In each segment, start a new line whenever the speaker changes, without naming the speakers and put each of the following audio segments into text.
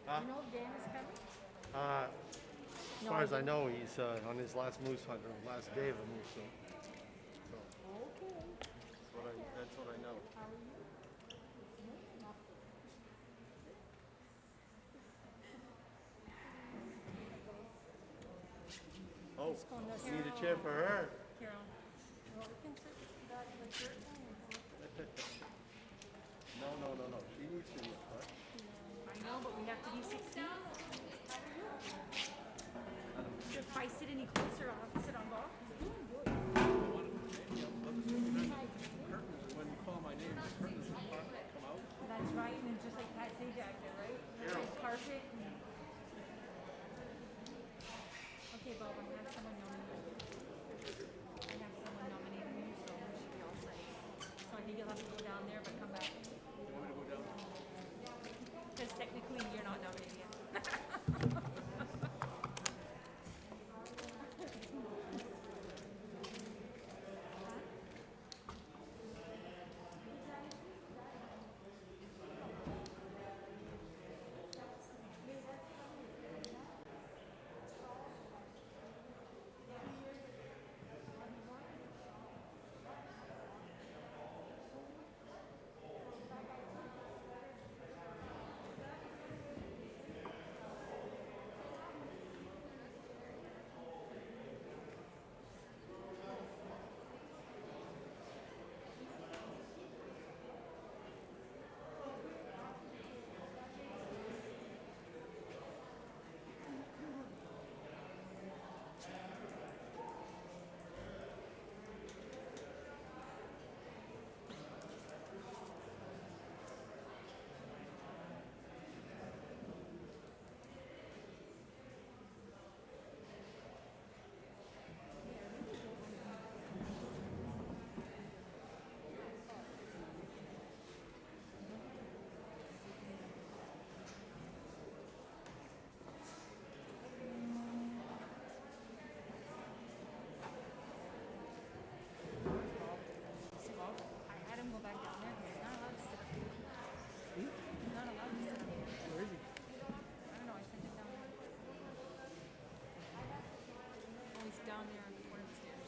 Huh?
You know if Dan is coming?
As
No
far as I
idea.
know, he's on his last moose hunt, or last day of a moose hunt. So
Okay.
that's what I know.
How are you? Good. Not
Oh,
Just going to
you need a chair for her.
Carol. Well, we can sit that in the church one.
No. She needs to be up front.
I know, but we have to be 16. If I sit any closer, I'll have to sit on golf. He's doing good.
When you call my name, the curtains will come out.
That's right, and just like Pat Sajak did, right? Nice carpet. Okay, Bob, I have someone nominated. You, so we should be all set. So I think you'll have to go down there, but come back.
You want me to go down?
Because technically you're not nominated yet. I had him go back down there because he's not allowed to sit up here. He's not allowed to sit up here.
Where is he?
I don't know, I sent it down there. Oh, he's down there on the corner of the stairs.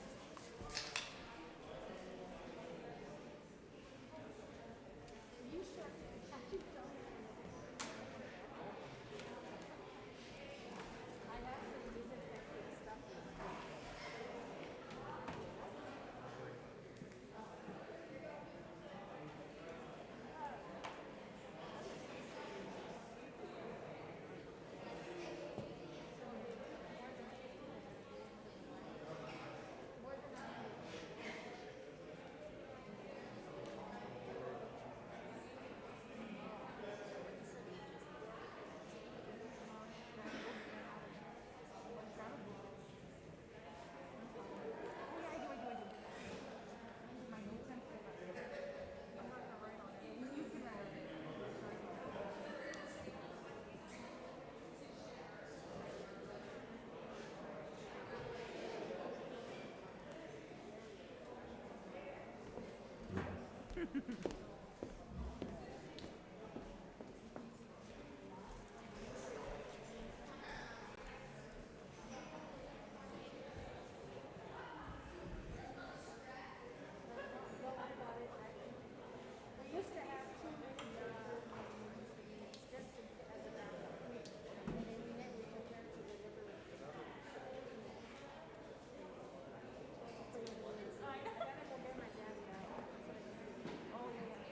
Oh, yeah.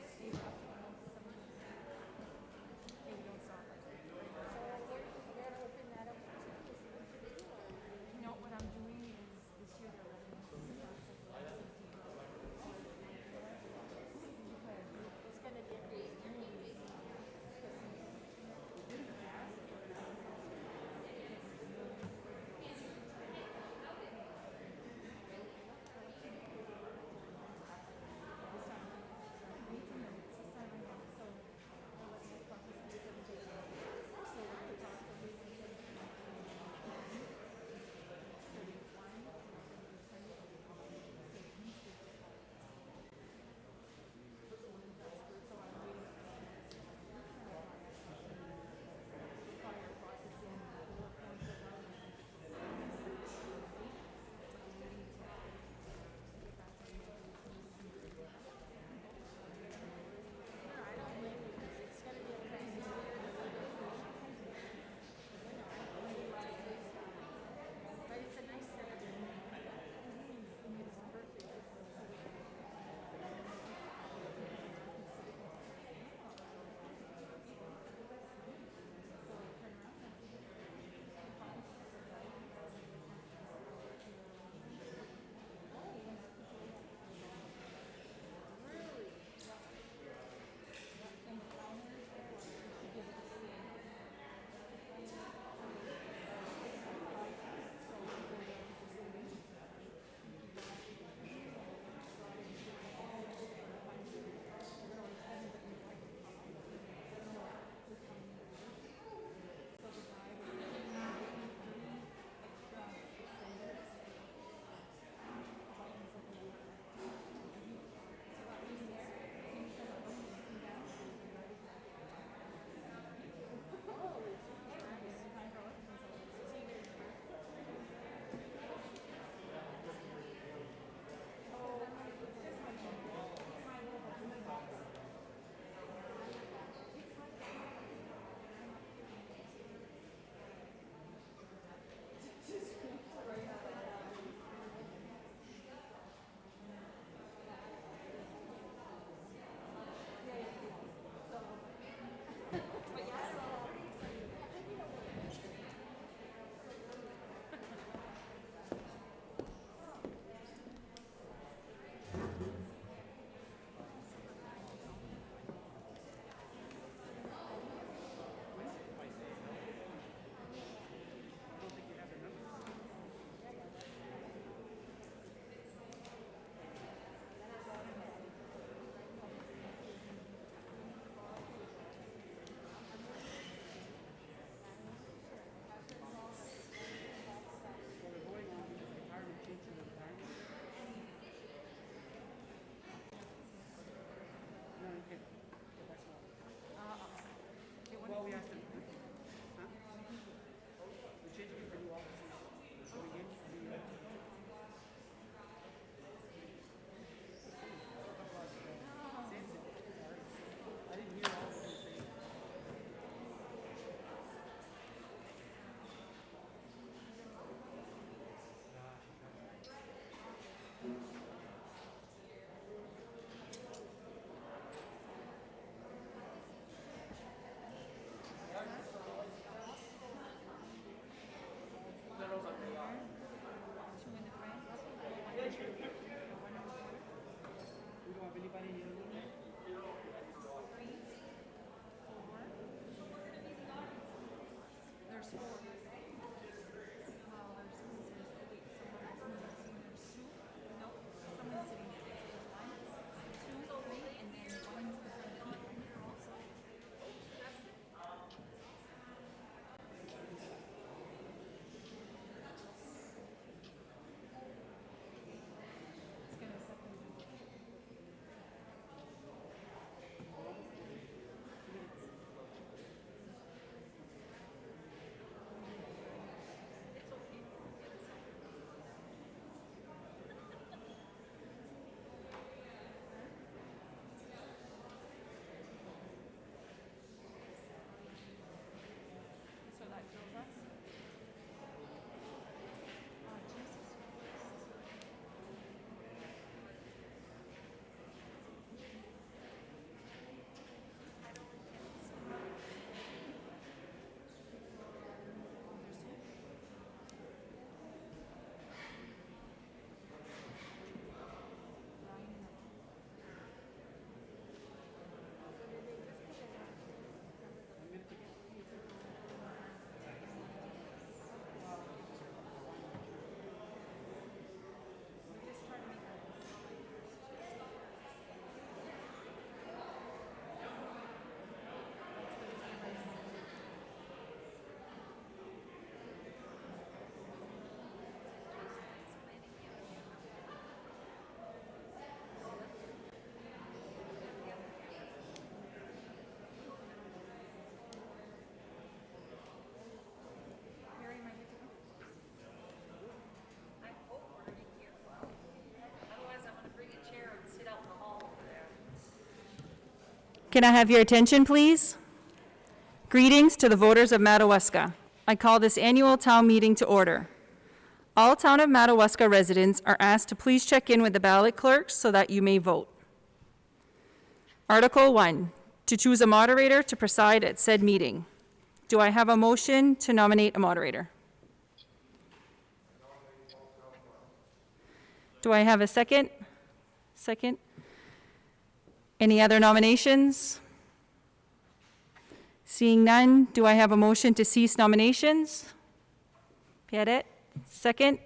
Can I have your attention, please? Greetings to the voters of Madawaska. I call this annual town meeting to order. All town of Madawaska residents are asked to please check in with the ballot clerks so that you may vote. Article 1, to choose a moderator to preside at said meeting. Do I have a motion to nominate a moderator? Do I have a second? Second. Any other nominations? Seeing none, do I have a motion to cease nominations? Pierrette, second.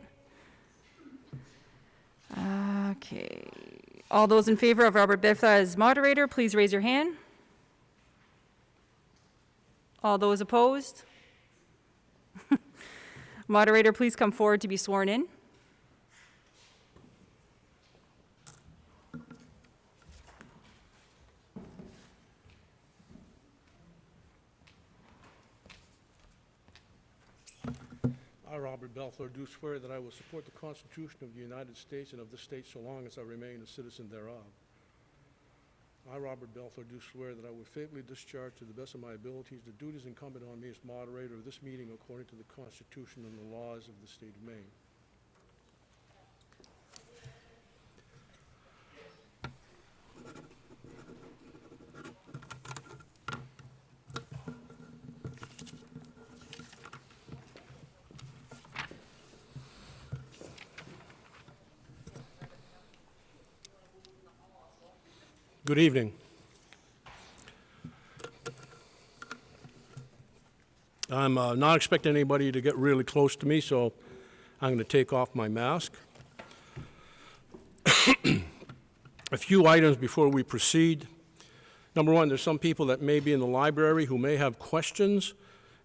Okay. All those in favor of Robert Bethea as moderator, please raise your hand. All those opposed? Moderator, please come forward to be sworn in.
I, Robert Belfleur, do swear that I will support the Constitution of the United States and of this state so long as I remain a citizen thereof. I, Robert Belfleur, do swear that I will faithfully discharge to the best of my abilities the duties incumbent on me as moderator of this meeting according to the Constitution and the laws of the state of Maine. Good evening. I'm not expecting anybody to get really close to me, so I'm going to take off my mask. A few items before we proceed. Number one, there's some people that may be in the library who may have questions,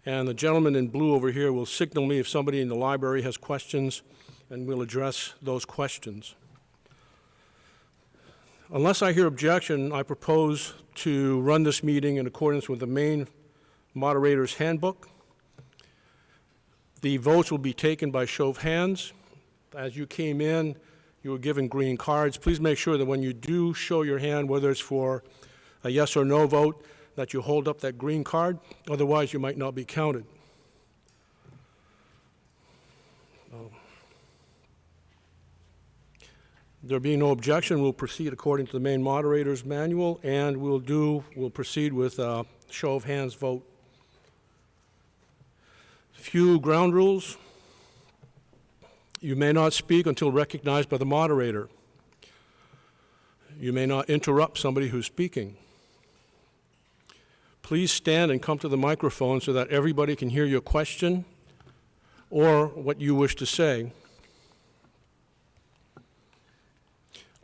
and the gentleman in blue over here will signal me if somebody in the library has questions, and we'll address those questions. Unless I hear objection, I propose to run this meeting in accordance with the Maine Moderator's Handbook. The votes will be taken by show of hands. As you came in, you were given green cards. Please make sure that when you do show your hand, whether it's for a yes or no vote, that you hold up that green card. Otherwise, you might not be counted. There being no objection, we'll proceed according to the Maine Moderator's Manual, and we'll proceed with a show of hands vote. Few ground rules. You may not speak until recognized by the moderator. You may not interrupt somebody who's speaking. Please stand and come to the microphone so that everybody can hear your question or what you wish to say.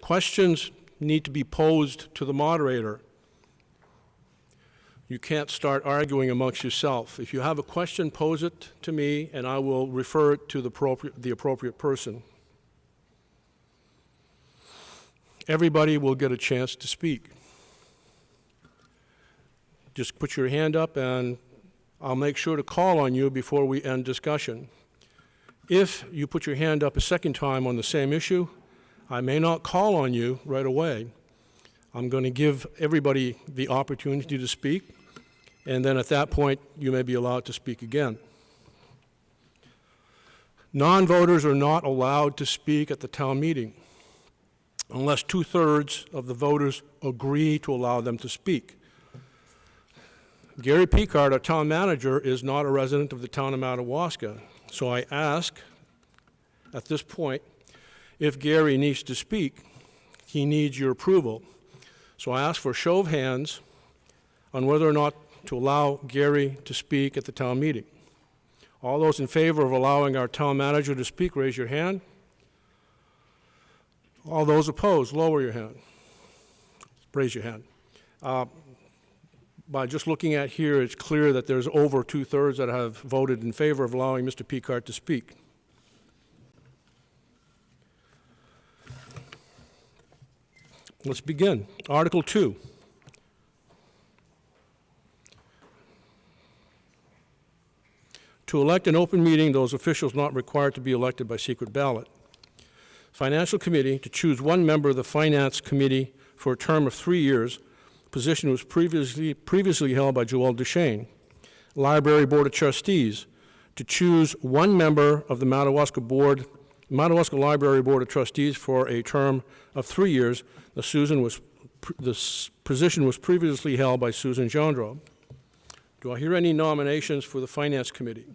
Questions need to be posed to the moderator. You can't start arguing amongst yourself. If you have a question, pose it to me, and I will refer it to the appropriate person. Everybody will get a chance to speak. Just put your hand up, and I'll make sure to call on you before we end discussion. If you put your hand up a second time on the same issue, I may not call on you right away. I'm going to give everybody the opportunity to speak, and then at that point, you may be allowed to speak again. Non-voters are not allowed to speak at the town meeting unless 2/3 of the voters agree to allow them to speak. Gary Picard, our town manager, is not a resident of the town of Madawaska, so I ask at this point, if Gary needs to speak, he needs your approval. So I ask for a show of hands on whether or not to allow Gary to speak at the town meeting. All those in favor of allowing our town manager to speak, raise your hand. All those opposed, lower your hand. Raise your hand. By just looking at here, it's clear that there's over 2/3 that have voted in favor of allowing Mr. Picard to speak. Let's begin. Article 2. To elect an open meeting, those officials not required to be elected by secret ballot. Financial Committee, to choose one member of the Finance Committee for a term of 3 years, position was previously held by Joel Duchesne. Library Board of Trustees, to choose one member of the Madawaska Library Board of Trustees for a term of 3 years. The position was previously held by Susan Gendreau. Do I hear any nominations for the Finance Committee?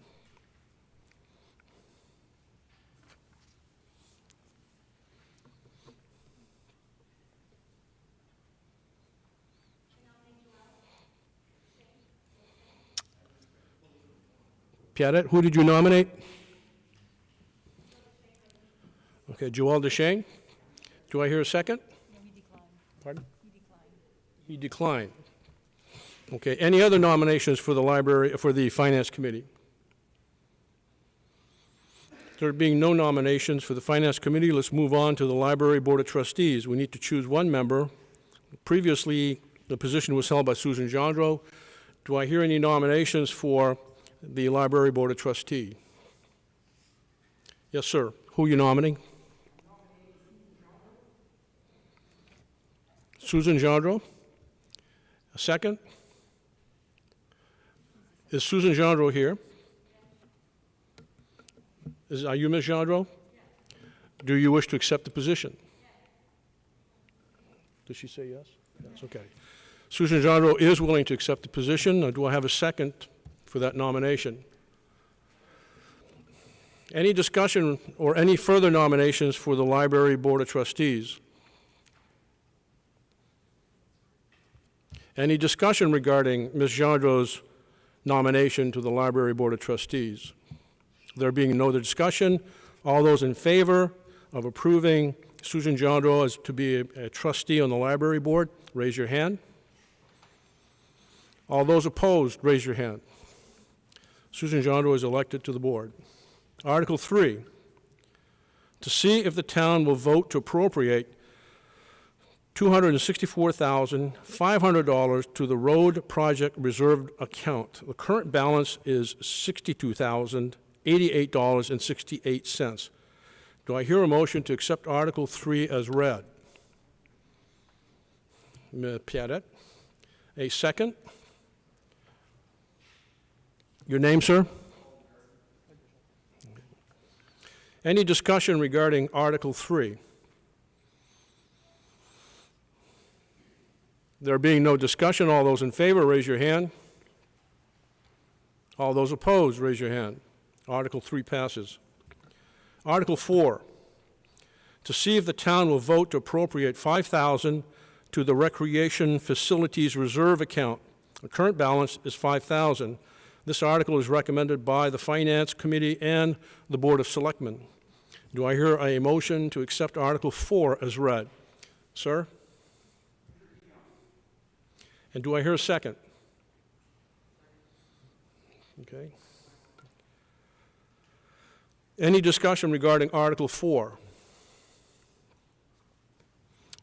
Piadet, who did you nominate? Okay, Joel Duchesne. Do I hear a second?
No, he declined.
Pardon?
He declined.
He declined. Okay, any other nominations for the Finance Committee? There being no nominations for the Finance Committee, let's move on to the Library Board of Trustees. We need to choose one member. Previously, the position was held by Susan Gendreau. Do I hear any nominations for the Library Board of Trustees? Yes, sir. Who are you nominating? Susan Gendreau. A second? Is Susan Gendreau here? Are you Ms. Gendreau? Do you wish to accept the position? Does she say yes? Yes, okay. Susan Gendreau is willing to accept the position. Now, do I have a second for that nomination? Any discussion or any further nominations for the Library Board of Trustees? Any discussion regarding Ms. Gendreau's nomination to the Library Board of Trustees? There being no other discussion, all those in favor of approving Susan Gendreau as to be a trustee on the Library Board, raise your hand. All those opposed, raise your hand. Susan Gendreau is elected to the board. Article 3, to see if the town will vote to appropriate $264,500 to the road project reserve account. The current balance is $62,088.68. Do I hear a motion to accept Article 3 as read? Ms. Piadet. A second? Your name, sir? Any discussion regarding Article 3? There being no discussion, all those in favor, raise your hand. All those opposed, raise your hand. Article 3 passes. Article 4, to see if the town will vote to appropriate $5,000 to the Recreation Facilities Reserve account. The current balance is $5,000. This article is recommended by the Finance Committee and the Board of Selectmen. Do I hear a motion to accept Article 4 as read? Sir? And do I hear a second? Okay. Any discussion regarding Article 4?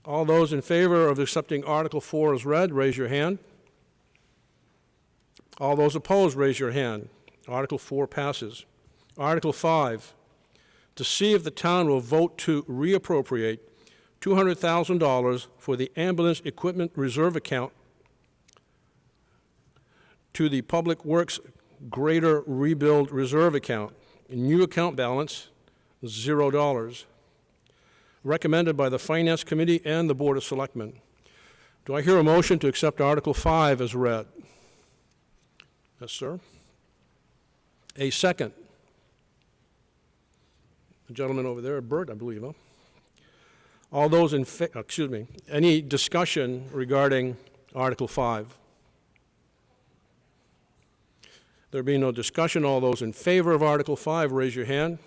All those in favor of accepting Article 4 as read, raise your hand. All those opposed, raise your hand. Article 4 passes. Article 5, to see if the town will vote to reappropriate $200,000 for the Ambulance Equipment Reserve account to the Public Works Greater Rebuild Reserve account. New account balance, $0. Recommended by the Finance Committee and the Board of Selectmen. Do I hear a motion to accept Article 5 as read? Yes, sir. A second. The gentleman over there, Bert, I believe, huh? All those in any discussion regarding Article 5? There being no discussion, all those in favor of Article 5, raise your hand.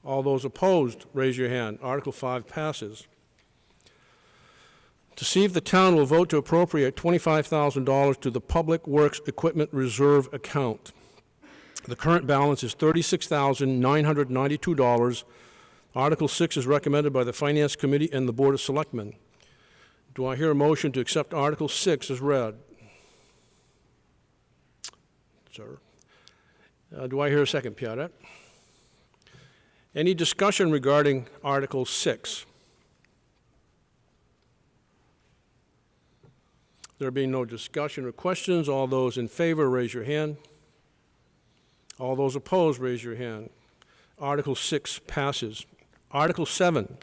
All those opposed, raise your hand. Article 5 passes. To see if the town will vote to appropriate $25,000 to the Public Works Equipment Reserve account. The current balance is $36,992. Article 6 is recommended by the Finance Committee and the Board of Selectmen. Do I hear a motion to accept Article 6 as read? Sir. Do I hear a second, Piadet? Any discussion regarding Article 6? There being no discussion or questions, all those in favor, raise your hand. All those opposed, raise your hand. Article 6 passes. Article 7,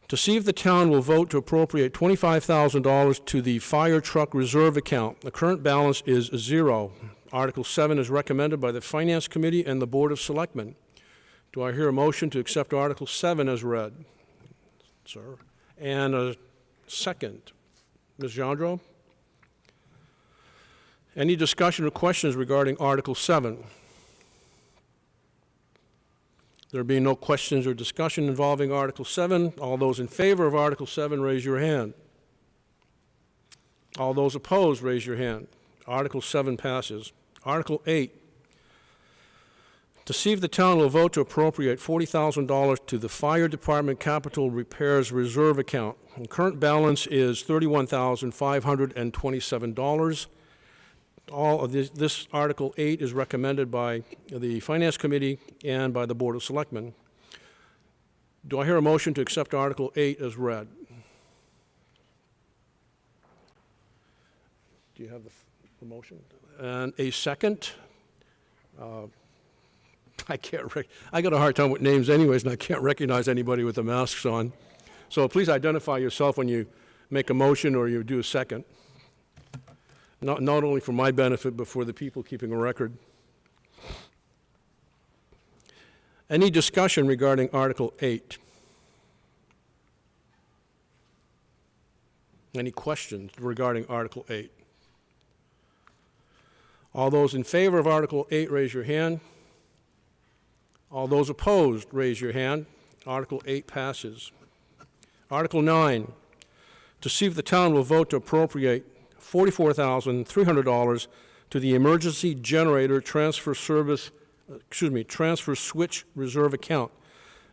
to see if the town will vote to appropriate $25,000 to the fire truck reserve account. The current balance is 0. Article 7 is recommended by the Finance Committee and the Board of Selectmen. Do I hear a motion to accept Article 7 as read? Sir. And a second. Ms. Gendreau? Any discussion or questions regarding Article 7? There being no questions or discussion involving Article 7, all those in favor of Article 7, raise your hand. All those opposed, raise your hand. Article 7 passes. Article 8, to see if the town will vote to appropriate $40,000 to the Fire Department Capital Repairs Reserve Account. The current balance is $31,527. All of this Article 8 is recommended by the Finance Committee and by the Board of Selectmen. Do I hear a motion to accept Article 8 as read? Do you have the motion? And a second? I got a hard time with names anyways, and I can't recognize anybody with the masks on. So please identify yourself when you make a motion or you do a second. Not only for my benefit, but for the people keeping a record. Any discussion regarding Article 8? Any questions regarding Article 8? All those in favor of Article 8, raise your hand. All those opposed, raise your hand. Article 8 passes. Article 9, to see if the town will vote to appropriate $44,300 to the Emergency Generator Transfer Switch Reserve Account.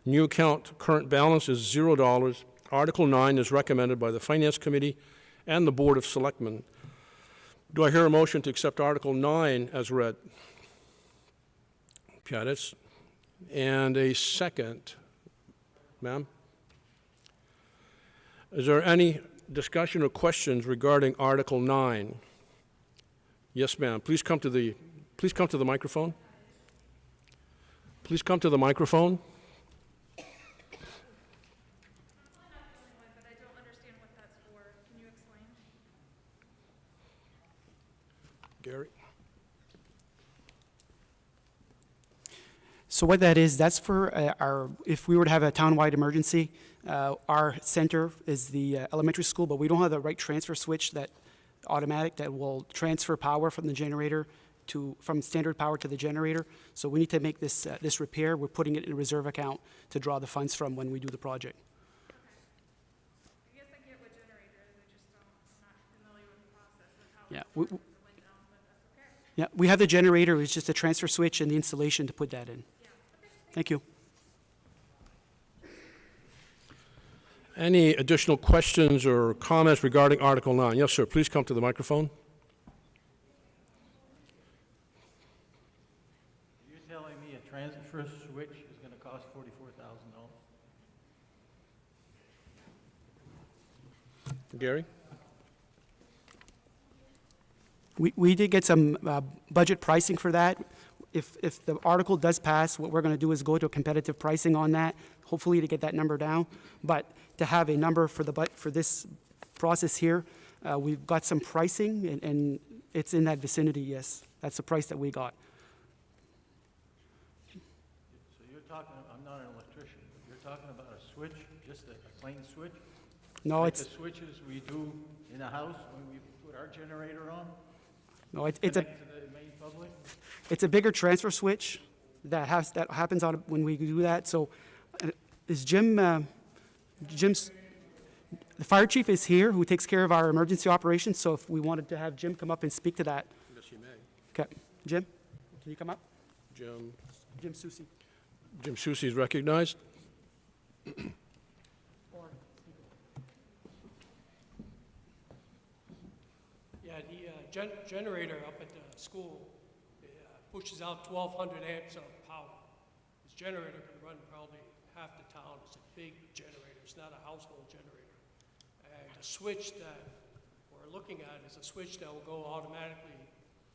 New account current balance is $0. Article 9 is recommended by the Finance Committee and the Board of Selectmen. Do I hear a motion to accept Article 9 as read? Piatis. And a second. Ma'am? Is there any discussion or questions regarding Article 9? Yes, ma'am. Please come to the microphone. Please come to the microphone.
But I don't understand what that's for. Can you explain?
Gary?
So what that is, that's for if we were to have a townwide emergency, our center is the elementary school, but we don't have the right transfer switch that will transfer power from the generator from standard power to the generator. So we need to make this repair. We're putting it in a reserve account to draw the funds from when we do the project.
I guess I get what generator is, I'm not familiar with the process of how
Yeah,
it went down, but that's okay.
Yeah, we have the generator. It's just a transfer switch and the installation to put that in. Thank you.
Any additional questions or comments regarding Article 9? Yes, sir. Please come to the microphone.
You're telling me a transfer switch is going to cost $44,000?
Gary?
We did get some budget pricing for that. If the article does pass, what we're going to do is go to a competitive pricing on that, hopefully to get that number down. But to have a number for this process here, we've got some pricing, and it's in that vicinity, yes. That's the price that we got.
So you're talking, I'm not an electrician, but you're talking about a switch, just a plain switch?
No,
Like
it's
the switches we do in the house when we put our generator on?
no, it's
Connect to the main public?
It's a bigger transfer switch that happens when we do that. So, is Jim's the fire chief is here, who takes care of our emergency operations. So, if we wanted to have Jim come up and speak to that,
Yes, you may.
okay, Jim, can you come up?
Jim
Susi.
Susi is recognized.
Yeah, the generator up at the school pushes out 1,200 amps of power. This generator can run probably half the town. It's a big generator. It's not a household generator. And the switch that we're we're looking at is a switch that will go automatically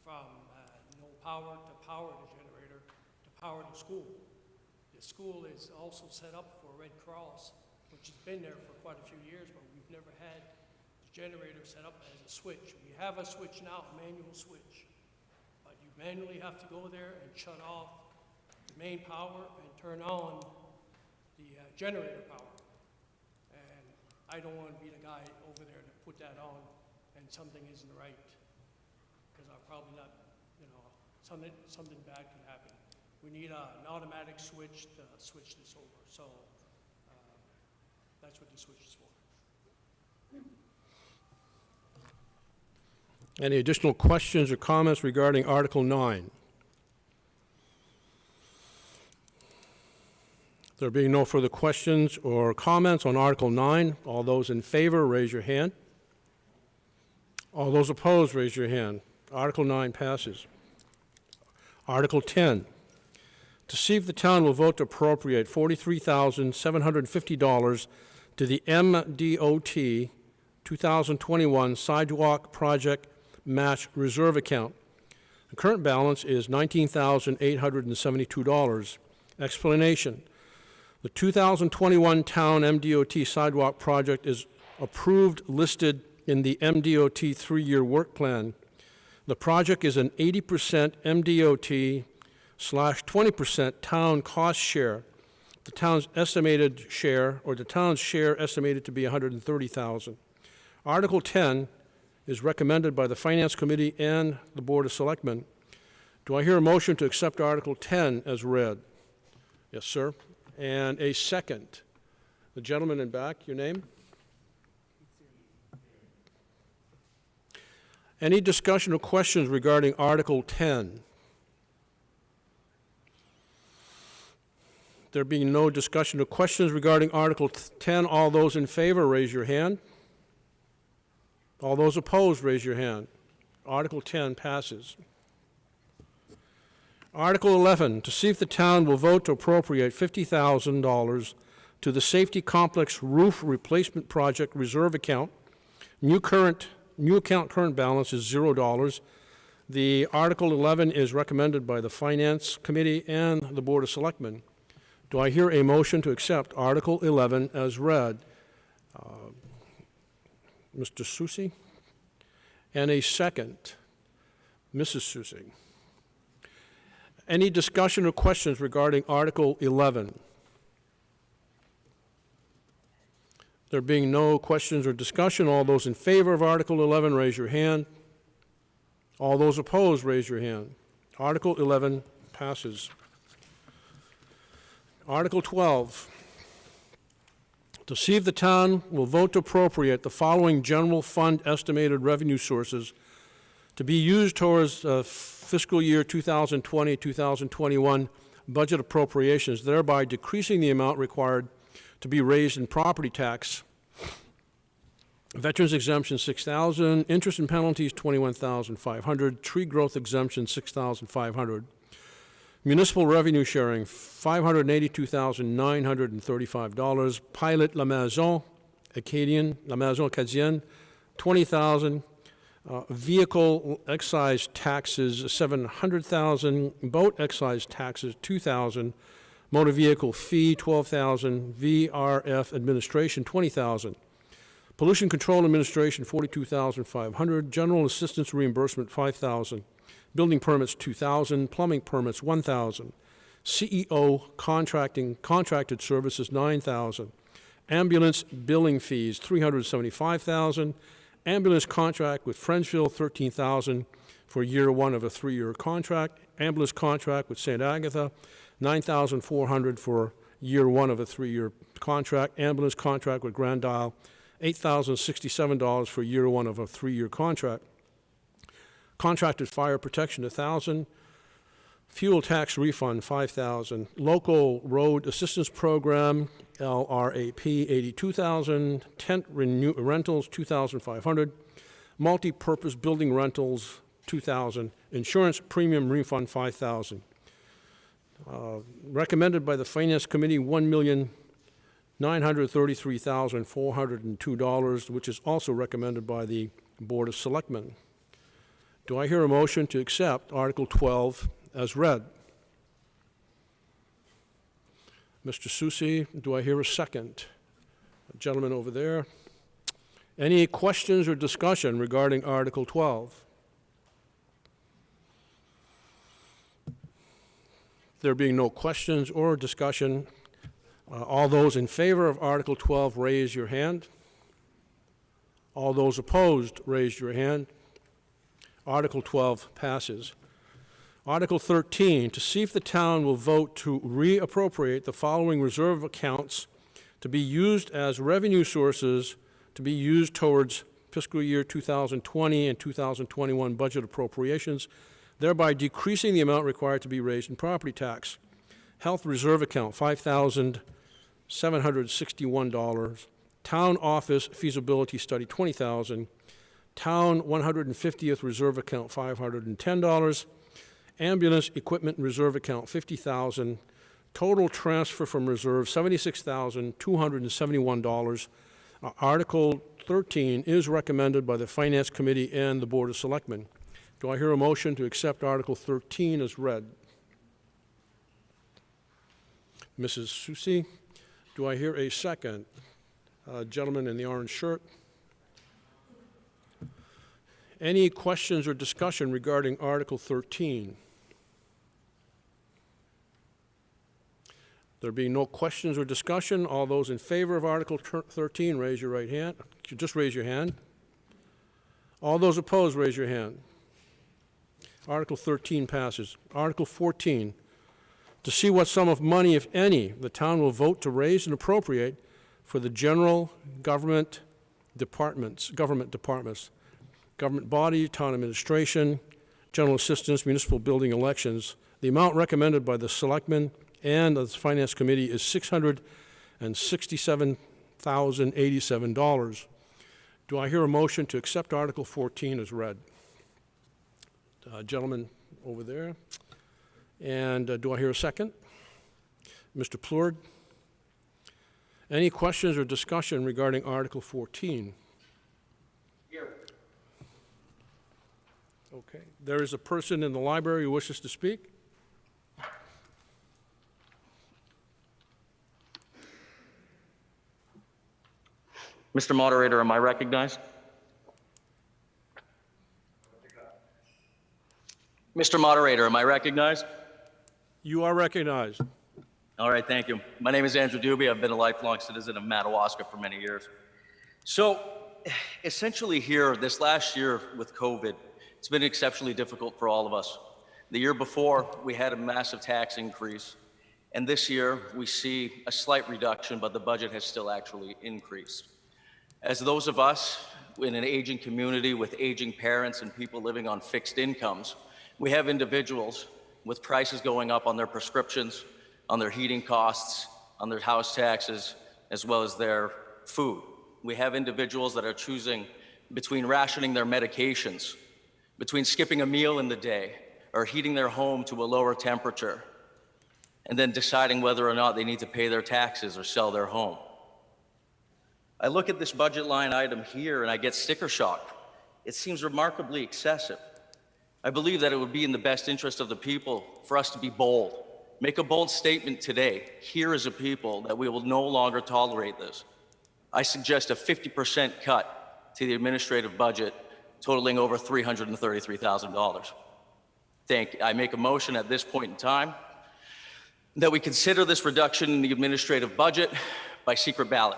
from no power to power the generator to power the school. The school is also set up for Red Cross, which has been there for quite a few years, but we've never had the generator set up as a switch. We have a switch now, a manual switch, but you manually have to go there and shut off the main power and turn on the generator power. And I don't want to be the guy over there to put that on and something isn't right, because I'm probably not, something bad can happen. We need an automatic switch to switch this over. So that's what the switch is for.
Any additional questions or comments regarding Article 9? There being no further questions or comments on Article 9, all those in favor, raise your hand. All those opposed, raise your hand. Article 9 passes. Article 10, to see if the town will vote to appropriate $43,750 to the MDOT 2021 Sidewalk Project Match Reserve Account. The current balance is $19,872. Explanation. The 2021 Town MDOT Sidewalk Project is approved listed in the MDOT 3-year work plan. The project is an 80% MDOT/20% town cost share. The town's estimated share, or the town's share estimated to be $130,000. Article 10 is recommended by the Finance Committee and the Board of Selectmen. Do I hear a motion to accept Article 10 as read? Yes, sir. And a second. The gentleman in back, your name? Any discussion or questions regarding Article 10? There being no discussion or questions regarding Article 10, all those in favor, raise your hand. All those opposed, raise your hand. Article 10 passes. Article 11, to see if the town will vote to appropriate $50,000 to the Safety Complex Roof Replacement Project Reserve Account. New account current balance is $0. The Article 11 is recommended by the Finance Committee and the Board of Selectmen. Do I hear a motion to accept Article 11 as read? Mr. Susi? And a second. Mrs. Susi. Any discussion or questions regarding Article 11? There being no questions or discussion, all those in favor of Article 11, raise your hand. All those opposed, raise your hand. Article 11 passes. Article 12, to see if the town will vote to appropriate the following general fund estimated revenue sources to be used towards fiscal year 2020-2021 budget appropriations, thereby decreasing the amount required to be raised in property tax. Veterans exemption, $6,000. Interest and penalties, $21,500. Tree growth exemption, $6,500. Municipal revenue sharing, $582,935. Pilot La Maison Acadienne, $20,000. Vehicle excise taxes, $700,000. Boat excise taxes, $2,000. Motor vehicle fee, $12,000. VRF administration, $20,000. Pollution control administration, $42,500. General assistance reimbursement, $5,000. Building permits, $2,000. Plumbing permits, $1,000. CEO contracted services, $9,000. Ambulance billing fees, $375,000. Ambulance contract with Friendsville, $13,000 for year one of a 3-year contract. Ambulance contract with St. Agatha, $9,400 for year one of a 3-year contract. Ambulance contract with Grand Isle, $8,067 for year one of a 3-year contract. Contracted fire protection, $1,000. Fuel tax refund, $5,000. Local road assistance program, LRAP, $82,000. Tent rentals, $2,500. Multi-purpose building rentals, $2,000. Insurance premium refund, $5,000. Recommended by the Finance Committee, $1,933,402, which is also recommended by the Board of Selectmen. Do I hear a motion to accept Article 12 as read? Mr. Susi, do I hear a second? Gentleman over there. Any questions or discussion regarding Article 12? There being no questions or discussion, all those in favor of Article 12, raise your hand. All those opposed, raise your hand. Article 12 passes. Article 13, to see if the town will vote to reappropriate the following reserve accounts to be used as revenue sources to be used towards fiscal year 2020 and 2021 budget appropriations, thereby decreasing the amount required to be raised in property tax. Health Reserve Account, $5,761. Town Office Feasibility Study, $20,000. Town 150th Reserve Account, $510. Ambulance Equipment Reserve Account, $50,000. Total transfer from reserve, $76,271. Article 13 is recommended by the Finance Committee and the Board of Selectmen. Do I hear a motion to accept Article 13 as read? Mrs. Susi, do I hear a second? Gentleman in the orange shirt. Any questions or discussion regarding Article 13? There being no questions or discussion, all those in favor of Article 13, raise your right hand. Just raise your hand. All those opposed, raise your hand. Article 13 passes. Article 14, to see what sum of money, if any, the town will vote to raise and appropriate for the general government departments, government body, town administration, general assistance, municipal building elections. The amount recommended by the Selectmen and the Finance Committee is $667,087. Do I hear a motion to accept Article 14 as read? Gentleman over there. And do I hear a second? Mr. Plord? Any questions or discussion regarding Article 14?
Here.
Okay. There is a person in the library who wishes to speak.
Mr. Moderator, am I recognized? Mr. Moderator, am I recognized?
You are recognized.
All right, thank you. My name is Andrew Duby. I've been a lifelong citizen of Madawaska for many years. So, essentially here, this last year with COVID, it's been exceptionally difficult for all of us. The year before, we had a massive tax increase. And this year, we see a slight reduction, but the budget has still actually increased. As those of us in an aging community with aging parents and people living on fixed incomes, we have individuals with prices going up on their prescriptions, on their heating costs, on their house taxes, as well as their food. We have individuals that are choosing between rationing their medications, between skipping a meal in the day, or heating their home to a lower temperature, and then deciding whether or not they need to pay their taxes or sell their home. I look at this budget line item here and I get sticker shock. It seems remarkably excessive. I believe that it would be in the best interest of the people for us to be bold. Make a bold statement today, here as a people, that we will no longer tolerate this. I suggest a 50% cut to the administrative budget, totaling over $333,000. I make a motion at this point in time that we consider this reduction in the administrative budget by secret ballot.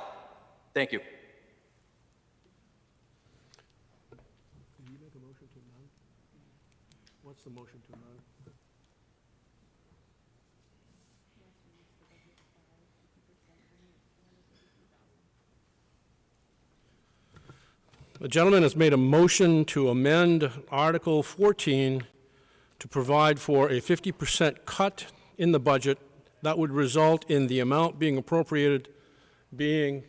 Thank you.
Did you make a motion to amend? What's the motion to amend? The gentleman has made a motion to amend Article 14 to provide for a 50% cut in the budget that would result in the amount being appropriated being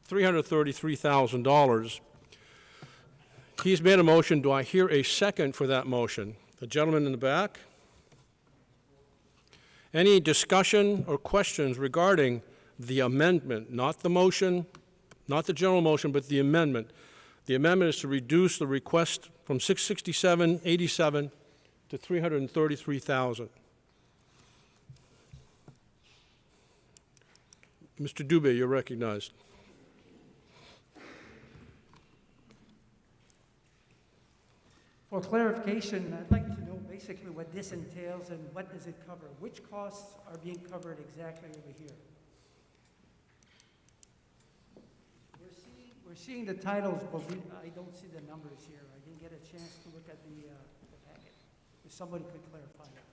$333,000. He's made a motion. Do I hear a second for that motion? The gentleman in the back. Any discussion or questions regarding the amendment, not the motion, not the general motion, but the amendment. The amendment is to reduce the request from $667,87 to $333,000. Mr. Dubé, you're recognized.
For clarification, I'd like to know basically what this entails and what does it cover? Which costs are being covered exactly over here? We're seeing the titles, but I don't see the numbers here. I didn't get a chance to look at the packet. If somebody could clarify that.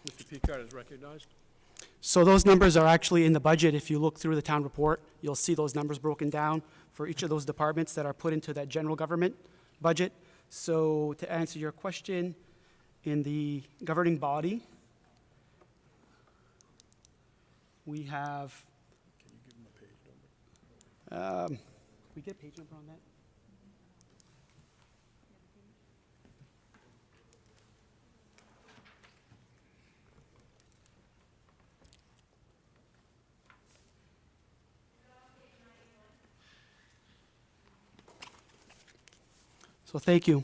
Mr. Picard is recognized.
So those numbers are actually in the budget. If you look through the town report, you'll see those numbers broken down for each of those departments that are put into that general government budget. So to answer your question, in the governing body, we have.
Can you give him a page number?
We get a page number on that? So thank you.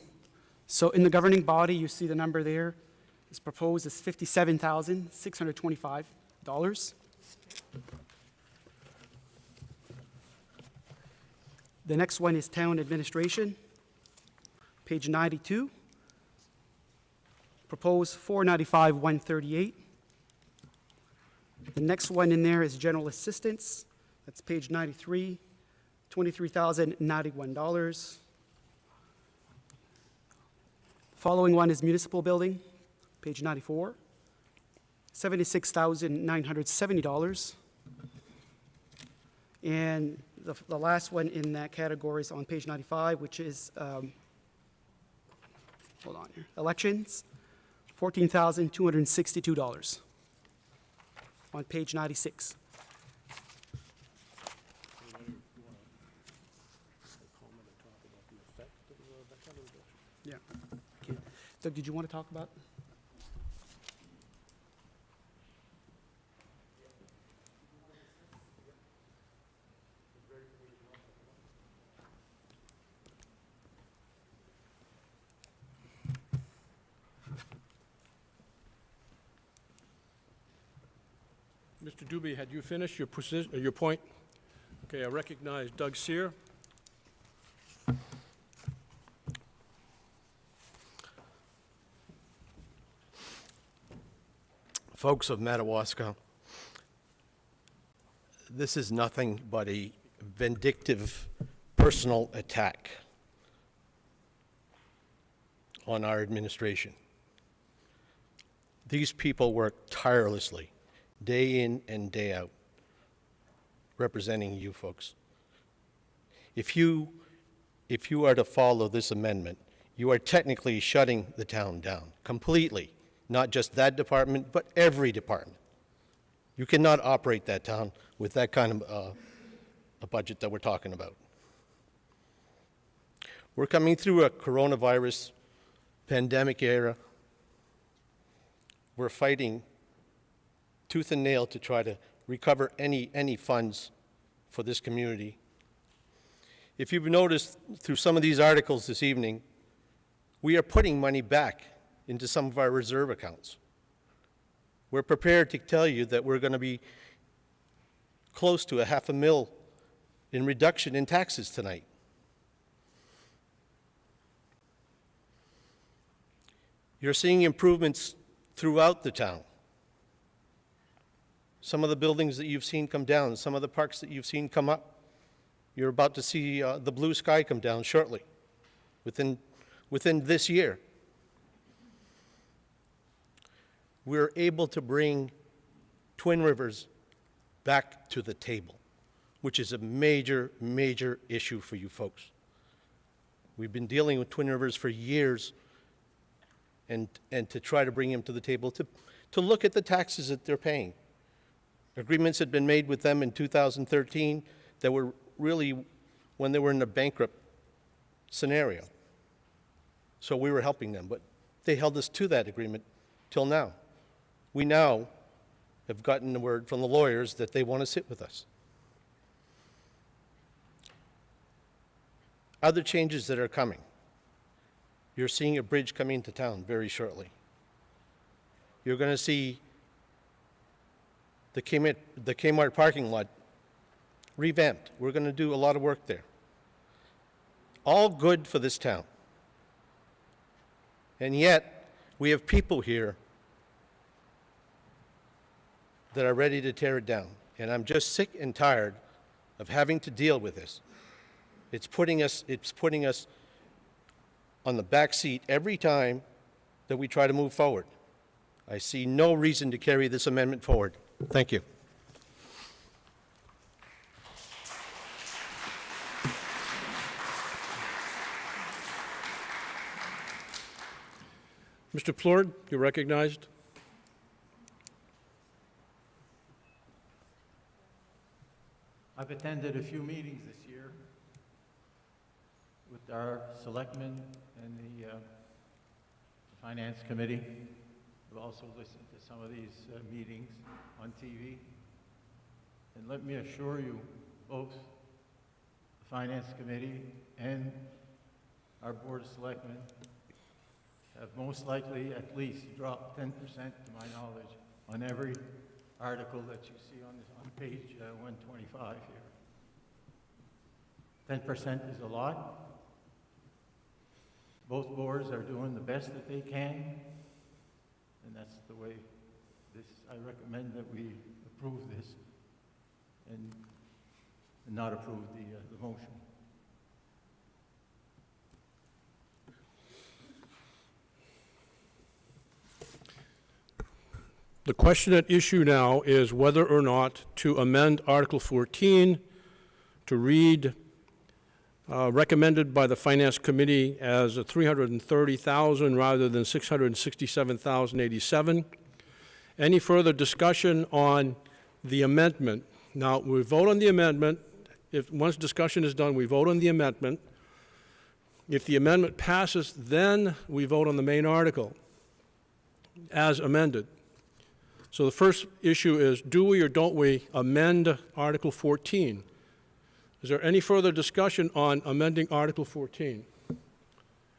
So in the governing body, you see the number there is proposed is $57,625. The next one is town administration, page 92. Proposed $495,138. The next one in there is general assistance. That's page 93, $23,091. Following one is municipal building, page 94, $76,970. And the last one in that category is on page 95, which is, hold on here, elections, $14,262 on page 96. Yeah. Okay. Doug, did you want to talk about?
Mr. Dubé, had you finished your point? Okay, I recognize Doug Sear.
Folks of Madawaska, this is nothing but a vindictive personal attack on our administration. These people work tirelessly, day in and day out, representing you folks. If you are to follow this amendment, you are technically shutting the town down completely. Not just that department, but every department. You cannot operate that town with that kind of a budget that we're talking about. We're coming through a coronavirus pandemic era. We're fighting tooth and nail to try to recover any funds for this community. If you've noticed through some of these articles this evening, we are putting money back into some of our reserve accounts. We're prepared to tell you that we're going to be close to $500,000 in reduction in taxes tonight. You're seeing improvements throughout the town. Some of the buildings that you've seen come down, some of the parks that you've seen come up, you're about to see the blue sky come down shortly, within this year. We're able to bring Twin Rivers back to the table, which is a major, major issue for you folks. We've been dealing with Twin Rivers for years, and to try to bring them to the table, to look at the taxes that they're paying. Agreements had been made with them in 2013 that were really when they were in a bankrupt scenario. So we were helping them, but they held us to that agreement till now. We now have gotten the word from the lawyers that they want to sit with us. Other changes that are coming. You're seeing a bridge coming into town very shortly. You're going to see the Kmart parking lot revamped. We're going to do a lot of work there. All good for this town. And yet, we have people here that are ready to tear it down. And I'm just sick and tired of having to deal with this. It's putting us on the back seat every time that we try to move forward. I see no reason to carry this amendment forward. Thank you.
Mr. Plourd, you're recognized.
I've attended a few meetings this year with our selectmen and the finance committee. I've also listened to some of these meetings on TV. And let me assure you, both the finance committee and our board of selectmen have most likely at least dropped 10%, to my knowledge, on every article that you see on page 125 here. 10% is a lot. Both boards are doing the best that they can, and that's the way this, I recommend that we approve this and not approve the motion.
The question at issue now is whether or not to amend Article 14 to read recommended by the Finance Committee as a $330,000 rather than $667,087. Any further discussion on the amendment? Now, we vote on the amendment. If once discussion is done, we vote on the amendment. If the amendment passes, then we vote on the main article as amended. So the first issue is, do we or don't we amend Article 14? Is there any further discussion on amending Article 14?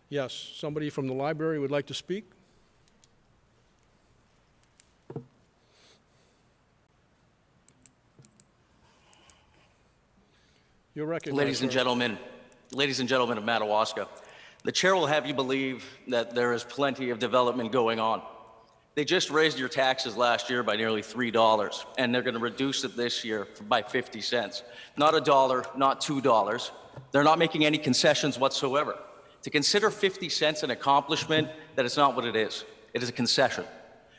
Yes, somebody from the library would like to speak? You're recognized.
Ladies and gentlemen of Madawaska, the chair will have you believe that there is plenty of development going on. They just raised your taxes last year by nearly $3, and they're going to reduce it this year by 50 cents. Not $1, not $2. They're not making any concessions whatsoever. To consider 50 cents an accomplishment, that is not what it is. It is a concession.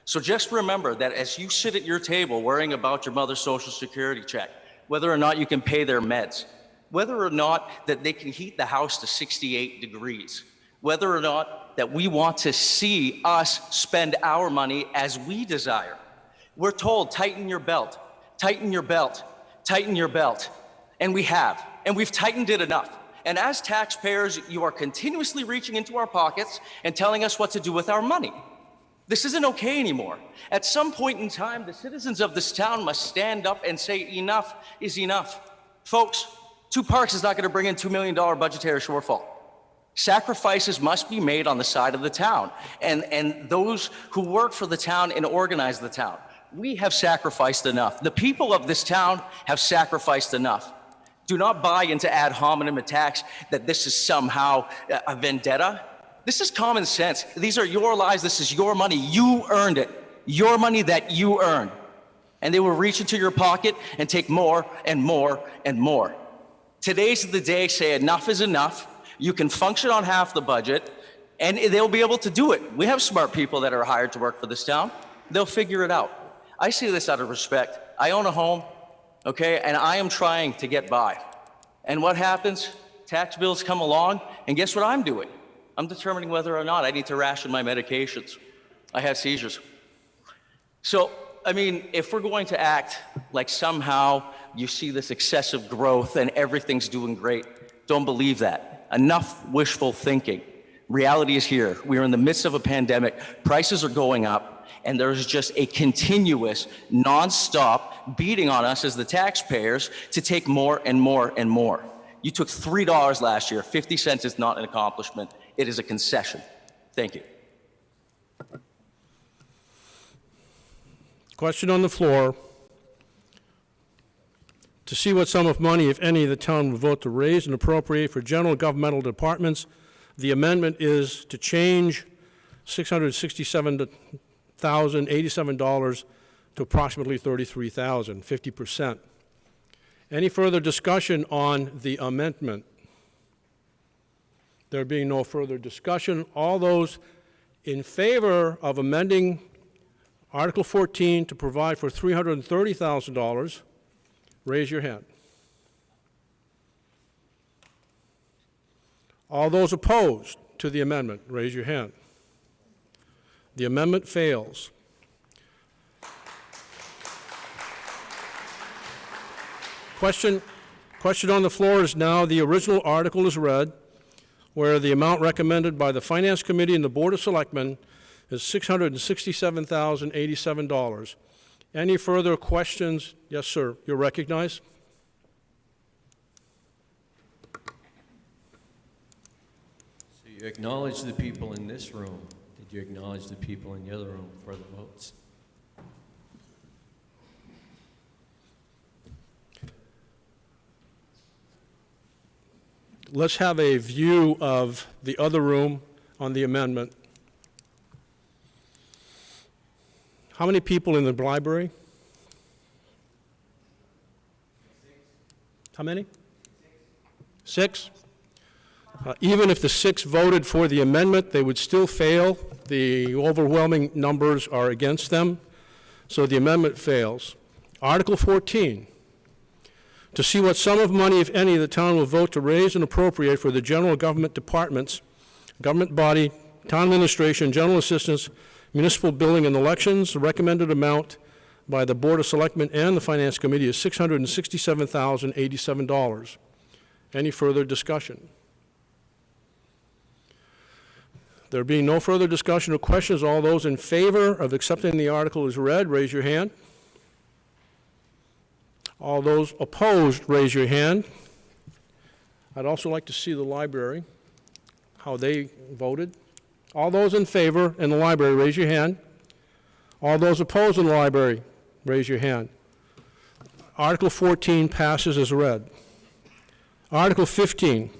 So just remember that as you sit at your table worrying about your mother's Social Security check, whether or not you can pay their meds, whether or not that they can heat the house to 68 degrees, whether or not that we want to see us spend our money as we desire. We're told, tighten your belt, tighten your belt, tighten your belt. And we have, and we've tightened it enough. And as taxpayers, you are continuously reaching into our pockets and telling us what to do with our money. This isn't okay anymore. At some point in time, the citizens of this town must stand up and say enough is enough. Folks, 2 parks is not going to bring in $2 million budgetary shortfall. Sacrifices must be made on the side of the town and those who work for the town and organize the town. We have sacrificed enough. The people of this town have sacrificed enough. Do not buy into ad hominem attacks that this is somehow a vendetta. This is common sense. These are your lives. This is your money. You earned it. Your money that you earned. And they will reach into your pocket and take more and more and more. Today's the day. Say enough is enough. You can function on half the budget, and they'll be able to do it. We have smart people that are hired to work for this town. They'll figure it out. I say this out of respect. I own a home, okay, and I am trying to get by. And what happens? Tax bills come along, and guess what I'm doing? I'm determining whether or not I need to ration my medications. I have seizures. So, I mean, if we're going to act like somehow you see this excessive growth and everything's doing great, Don't believe that. Enough wishful thinking. Reality is here. We are in the midst of a pandemic. Prices are going up, and there's just a continuous, nonstop beating on us as the taxpayers to take more and more and more. You took $3 last year. 50 cents is not an accomplishment. It is a concession. Thank you.
Question on the floor. To see what sum of money, if any, the town will vote to raise and appropriate for general governmental departments. The amendment is to change $667,087 to approximately $33,000, 50%. Any further discussion on the amendment? There being no further discussion, all those in favor of amending Article 14 to provide for $330,000, raise your hand. All those opposed to the amendment, raise your hand. The amendment fails. Question on the floor is now the original article is read, where the amount recommended by the Finance Committee and the Board of Selectmen is $667,087. Any further questions? Yes, sir. You're recognized.
So you acknowledge the people in this room. Did you acknowledge the people in the other room for the votes?
Let's have a view of the other room on the amendment. How many people in the library? How many? Six. Even if the six voted for the amendment, they would still fail. The overwhelming numbers are against them, so the amendment fails. Article 14. To see what sum of money, if any, the town will vote to raise and appropriate for the general government departments, government body, town administration, general assistance, municipal billing and elections. The recommended amount by the Board of Selectmen and the Finance Committee is $667,087. Any further discussion? There being no further discussion or questions, all those in favor of accepting the article as read, raise your hand. All those opposed, raise your hand. I'd also like to see the library, how they voted. All those in favor in the library, raise your hand. All those opposed in the library, raise your hand. Article 14 passes as read. Article 15.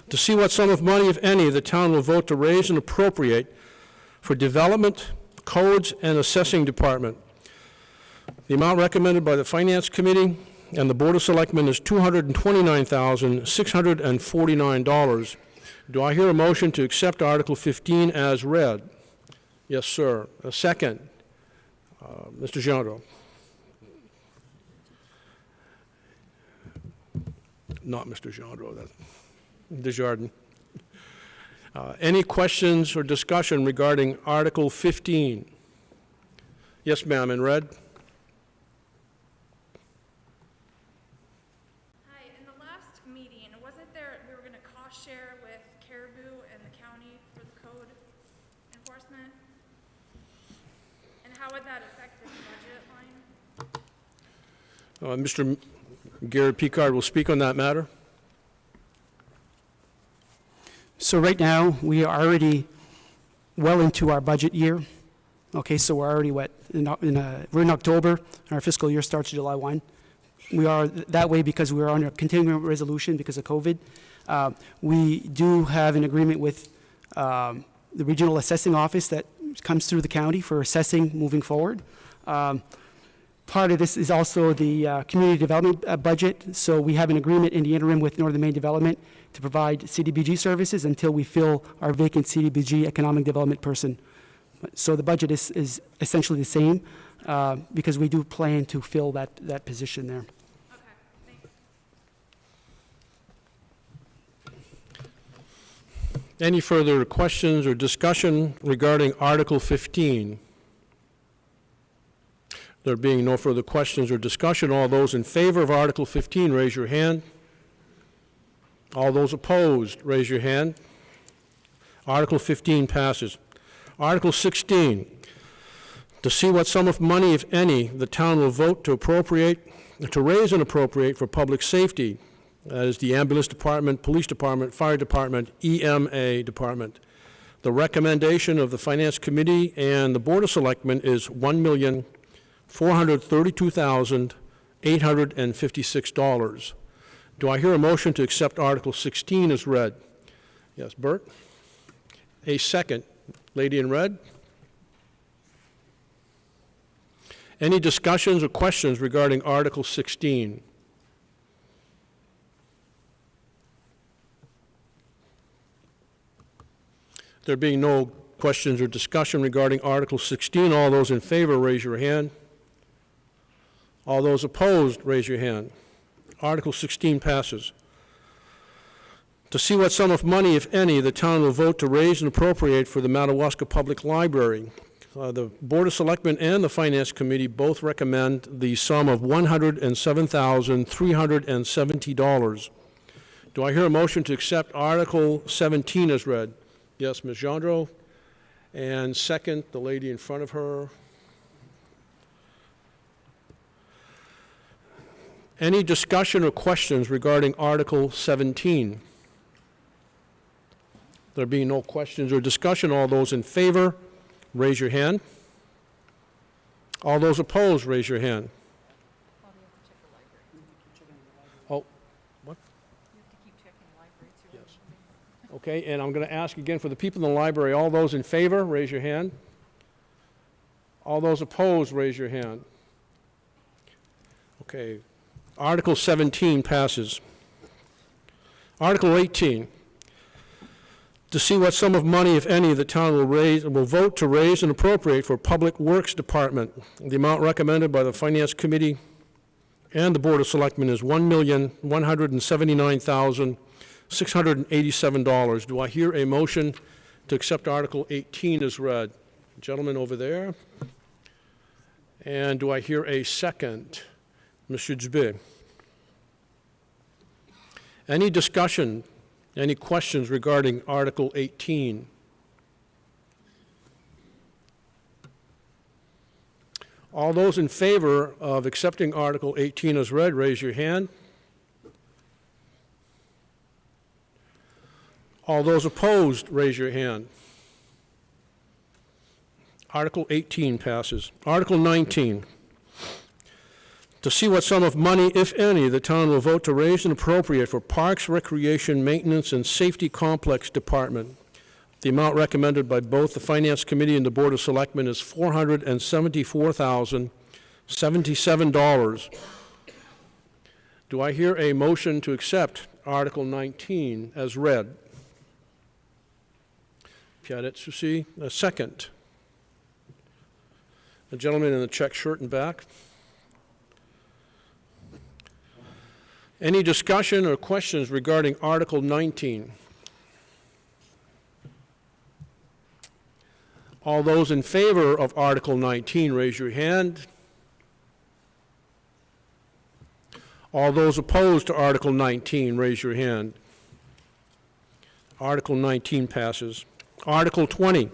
To see what sum of money, if any, the town will vote to raise and appropriate for development, codes, and assessing department. The amount recommended by the Finance Committee and the Board of Selectmen is $229,649. Do I hear a motion to accept Article 15 as read? Yes, sir. A second. Mr. Gendreau. Not Mr. Gendreau, that's Desjardins. Any questions or discussion regarding Article 15? Yes, ma'am, in red.
Hi, in the last meeting, wasn't there, we were gonna cost share with Caribou and the county for the code enforcement? And how would that affect this budget line?
Mr. Garrett Picard will speak on that matter.
So right now, we are already well into our budget year. Okay, so we're already we're in October, and our fiscal year starts July 1. We are that way because we are under continuing resolution because of COVID. We do have an agreement with the regional assessing office that comes through the county for assessing moving forward. Part of this is also the community development budget. So we have an agreement in the interim with Northern Maine Development to provide CDBG services until we fill our vacant CDBG economic development person. So the budget is essentially the same because we do plan to fill that position there.
Okay, thanks.
Any further questions or discussion regarding Article 15? There being no further questions or discussion, all those in favor of Article 15, raise your hand. All those opposed, raise your hand. Article 15 passes. Article 16, to see what sum of money, if any, the town will vote to raise and appropriate for public safety. That is the ambulance department, police department, fire department, EMA department. The recommendation of the Finance Committee and the Board of Selectmen is $1,432,856. Do I hear a motion to accept Article 16 as read? Yes, Bert? A second. Lady in red? Any discussions or questions regarding Article 16? There being no questions or discussion regarding Article 16, all those in favor, raise your hand. All those opposed, raise your hand. Article 16 passes. To see what sum of money, if any, the town will vote to raise and appropriate for the Madawaska Public Library. The Board of Selectmen and the Finance Committee both recommend the sum of $107,370. Do I hear a motion to accept Article 17 as read? Yes, Ms. Gendreau. And second, the lady in front of her. Any discussion or questions regarding Article 17? There being no questions or discussion, all those in favor, raise your hand. All those opposed, raise your hand. Oh, what? Yes. Okay, and I'm going to ask again for the people in the library, all those in favor, raise your hand. All those opposed, raise your hand. Okay, Article 17 passes. Article 18. To see what sum of money, if any, the town will vote to raise and appropriate for Public Works Department. The amount recommended by the Finance Committee and the Board of Selectmen is $1,179,687. Do I hear a motion to accept Article 18 as read? Gentleman over there. And do I hear a second? Monsieur Dubé. Any discussion? Any questions regarding Article 18? All those in favor of accepting Article 18 as read, raise your hand. All those opposed, raise your hand. Article 18 passes. Article 19. To see what sum of money, if any, the town will vote to raise and appropriate for Parks, Recreation, Maintenance, and Safety Complex Department. The amount recommended by both the Finance Committee and the Board of Selectmen is $474,077. Do I hear a motion to accept Article 19 as read? Pierre Soucy, a second. The gentleman in the check shirt and back. Any discussion or questions regarding Article 19? All those in favor of Article 19, raise your hand. All those opposed to Article 19, raise your hand. Article 19 passes. Article 20,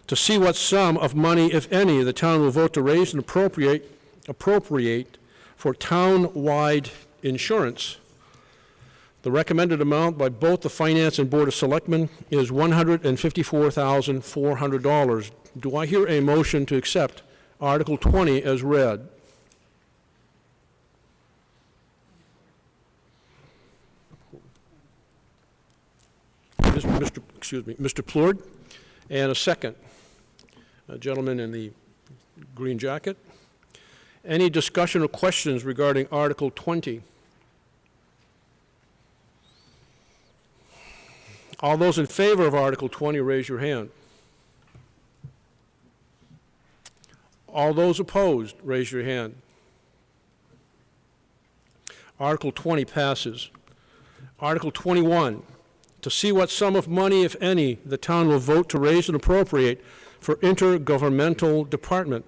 to see what sum of money, if any, the town will vote to raise and appropriate for town-wide insurance. The recommended amount by both the Finance and Board of Selectmen is $154,400. Do I hear a motion to accept Article 20 as read? Mr. Plourde, and a second. A gentleman in the green jacket. Any discussion or questions regarding Article 20? All those in favor of Article 20, raise your hand. All those opposed, raise your hand. Article 20 passes. Article 21, to see what sum of money, if any, the town will vote to raise and appropriate for intergovernmental department.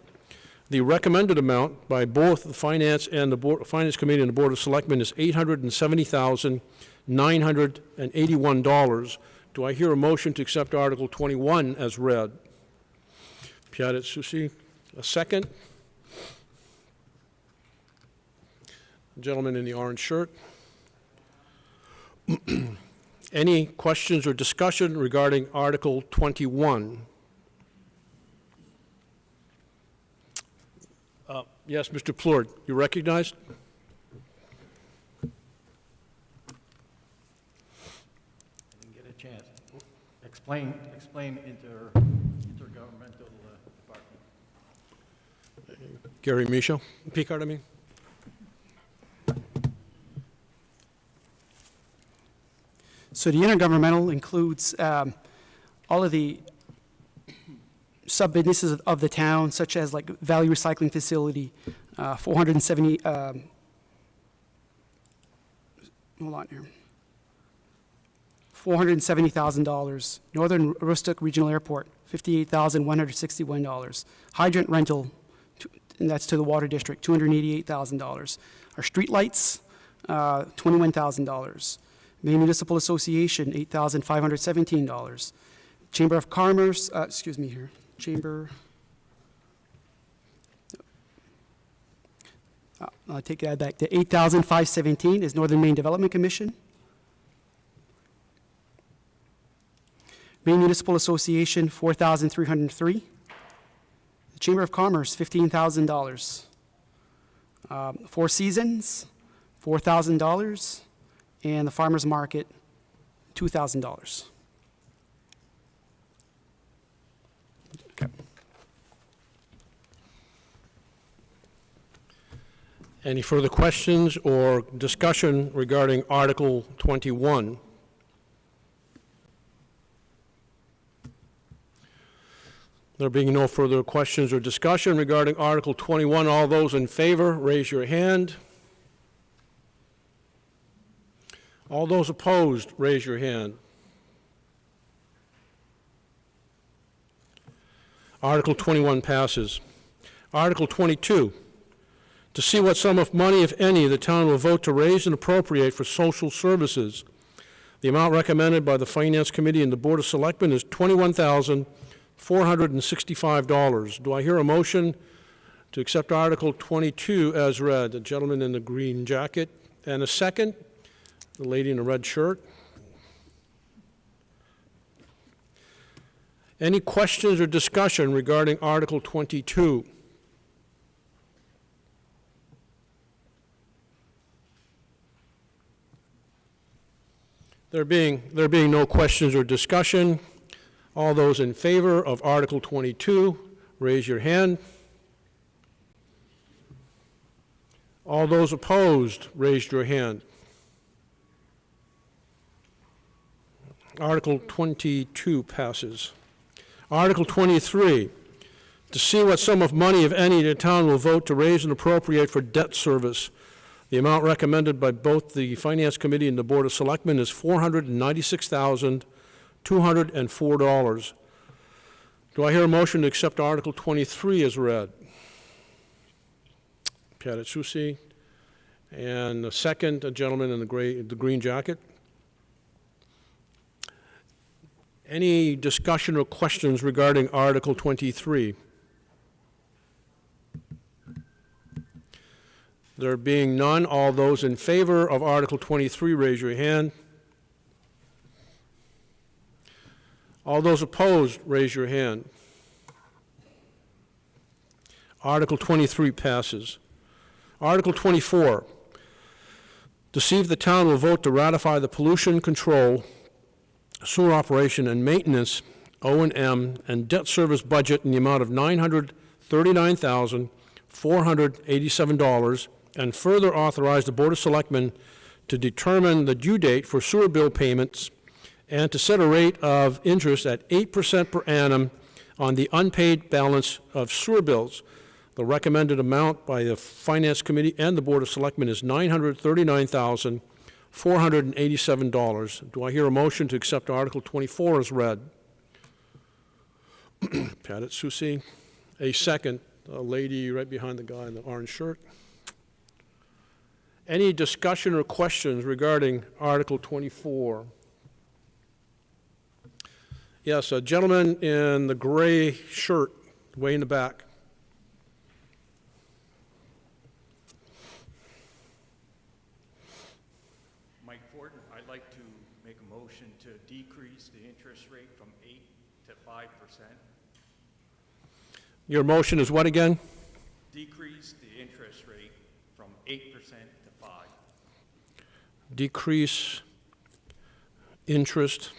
The recommended amount by both the Finance and the Finance Committee and the Board of Selectmen is $870,200. $981. Do I hear a motion to accept Article 21 as read? Piatit Susi, a second. Gentleman in the orange shirt. Any questions or discussion regarding Article 21? Yes, Mr. Plourd, you recognized?
I didn't get a chance. Explain intergovernmental department.
Gary Michaud, Picard, I mean.
So the intergovernmental includes all of the sub-businesses of the town, such as like Value Recycling Facility, 470, hold on here, $470,000. Northern Aroostook Regional Airport, $58,161. Hydrant rental, and that's to the Water District, $288,000. Our streetlights, $21,000. Maine Municipal Association, $8,517. Chamber of Commerce, Chamber, I'll take that back. The $8,517 is Northern Maine Development Commission. Maine Municipal Association, $4,303. The Chamber of Commerce, $15,000. Four Seasons, $4,000. And the Farmers Market, $2,000. Okay.
Any further questions or discussion regarding Article 21? There being no further questions or discussion regarding Article 21, all those in favor, raise your hand. All those opposed, raise your hand. Article 21 passes. Article 22, to see what sum of money, if any, the town will vote to raise and appropriate for social services. The amount recommended by the Finance Committee and the Board of Selectmen is $21,465. Do I hear a motion to accept Article 22 as read? The gentleman in the green jacket. And a second? The lady in the red shirt. Any questions or discussion regarding Article 22? There being no questions or discussion, all those in favor of Article 22, raise your hand. All those opposed, raise your hand. Article 22 passes. Article 23, to see what sum of money, if any, the town will vote to raise and appropriate for debt service. The amount recommended by both the Finance Committee and the Board of Selectmen is $496,204. Do I hear a motion to accept Article 23 as read? Piatit Susi. And the second, a gentleman in the green jacket. Any discussion or questions regarding Article 23? There being none, all those in favor of Article 23, raise your hand. All those opposed, raise your hand. Article 23 passes. Article 24, to see if the town will vote to ratify the pollution control, sewer operation and maintenance, O&M, and debt service budget in the amount of $939,487, and further authorize the Board of Selectmen to determine the due date for sewer bill payments and to set a rate of interest at 8% per annum on the unpaid balance of sewer bills. The recommended amount by the Finance Committee and the Board of Selectmen is $939,487. Do I hear a motion to accept Article 24 as read? Piatit Susi. A second. A lady right behind the guy in the orange shirt. Any discussion or questions regarding Article 24? Yes, a gentleman in the gray shirt, way in the back.
Mike Fortin, I'd like to make a motion to decrease the interest rate from 8 to 5%.
Your motion is what again?
Decrease the interest rate from 8% to 5.
Decrease interest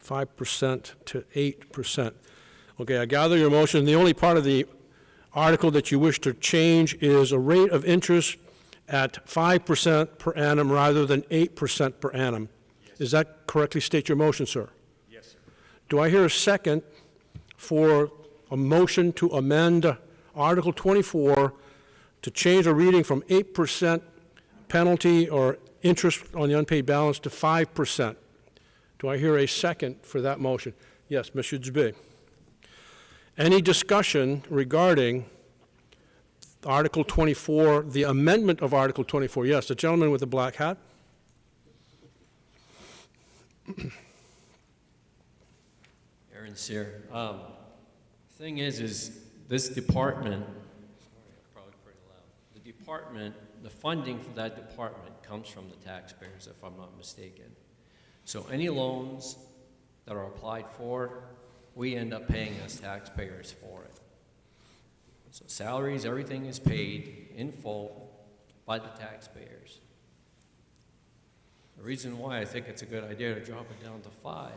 5% to 8%. Okay, I gather your motion. The only part of the article that you wish to change is a rate of interest at 5% per annum rather than 8% per annum.
Yes.
Is that correctly state your motion, sir?
Yes, sir.
Do I hear a second for a motion to amend Article 24 to change a reading from 8% penalty or interest on the unpaid balance to 5%? Do I hear a second for that motion? Yes, Mr. Dubé. Any discussion regarding Article 24, the amendment of Article 24? Yes, the gentleman with the black hat.
Aaron Sear. Thing is this department, sorry, I'm probably pretty loud. The department, the funding for that department comes from the taxpayers, if I'm not mistaken. So any loans that are applied for, we end up paying as taxpayers for it. So salaries, everything is paid in full by the taxpayers. The reason why I think it's a good idea to drop it down to 5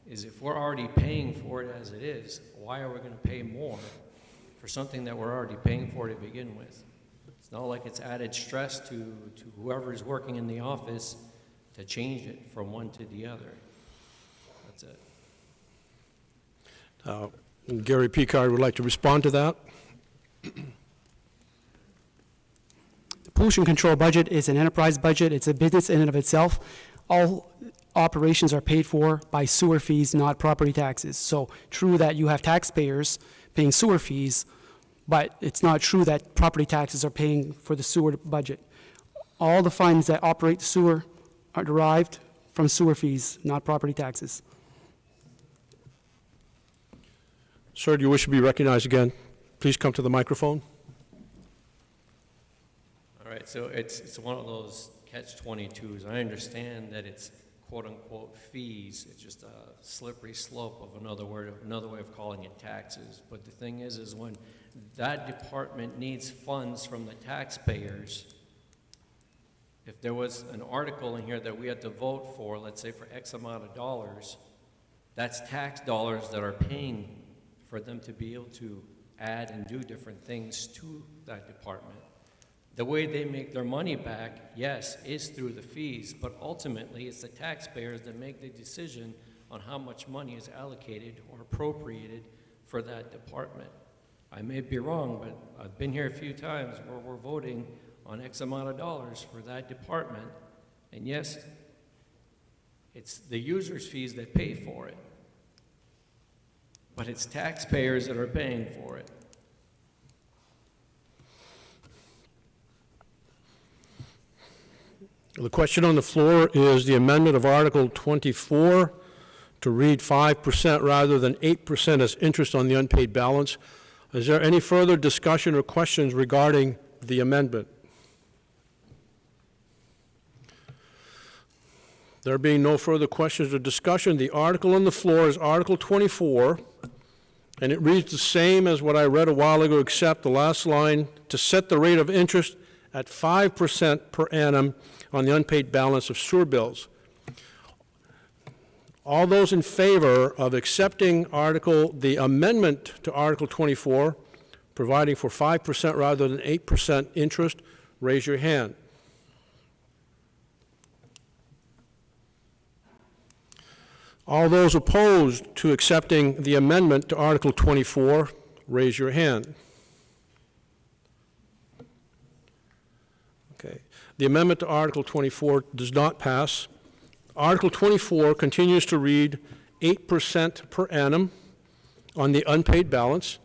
is if we're already paying for it as it is, why are we going to pay more for something that we're already paying for to begin with? It's not like it's added stress to whoever's working in the office to change it from one to the other. That's it.
Gary Picard would like to respond to that.
The pollution control budget is an enterprise budget. It's a business in and of itself. All operations are paid for by sewer fees, not property taxes. So true that you have taxpayers paying sewer fees, but it's not true that property taxes are paying for the sewer budget. All the funds that operate the sewer are derived from sewer fees, not property taxes.
Sir, do you wish to be recognized again? Please come to the microphone.
All right, so it's one of those catch-22s. I understand that it's quote-unquote fees. It's just a slippery slope of another way of calling it taxes. But the thing is when that department needs funds from the taxpayers, if there was an article in here that we had to vote for, let's say for X amount of dollars, that's tax dollars that are paying for them to be able to add and do different things to that department. The way they make their money back, yes, is through the fees, but ultimately it's the taxpayers that make the decision on how much money is allocated or appropriated for that department. I may be wrong, but I've been here a few times where we're voting on X amount of dollars for that department, and yes, it's the user's fees that pay for it, but it's taxpayers that are paying for it.
The question on the floor is the amendment of Article 24 to read 5% rather than 8% as interest on the unpaid balance. Is there any further discussion or questions regarding the amendment? There being no further questions or discussion, the article on the floor is Article 24, and it reads the same as what I read a while ago, except the last line, to set the rate of interest at 5% per annum on the unpaid balance of sewer bills. All those in favor of accepting the amendment to Article 24, providing for 5% rather than 8% interest, raise your hand. All those opposed to accepting the amendment to Article 24, raise your hand. Okay. The amendment to Article 24 does not pass. Article 24 continues to read 8% per annum on the unpaid balance.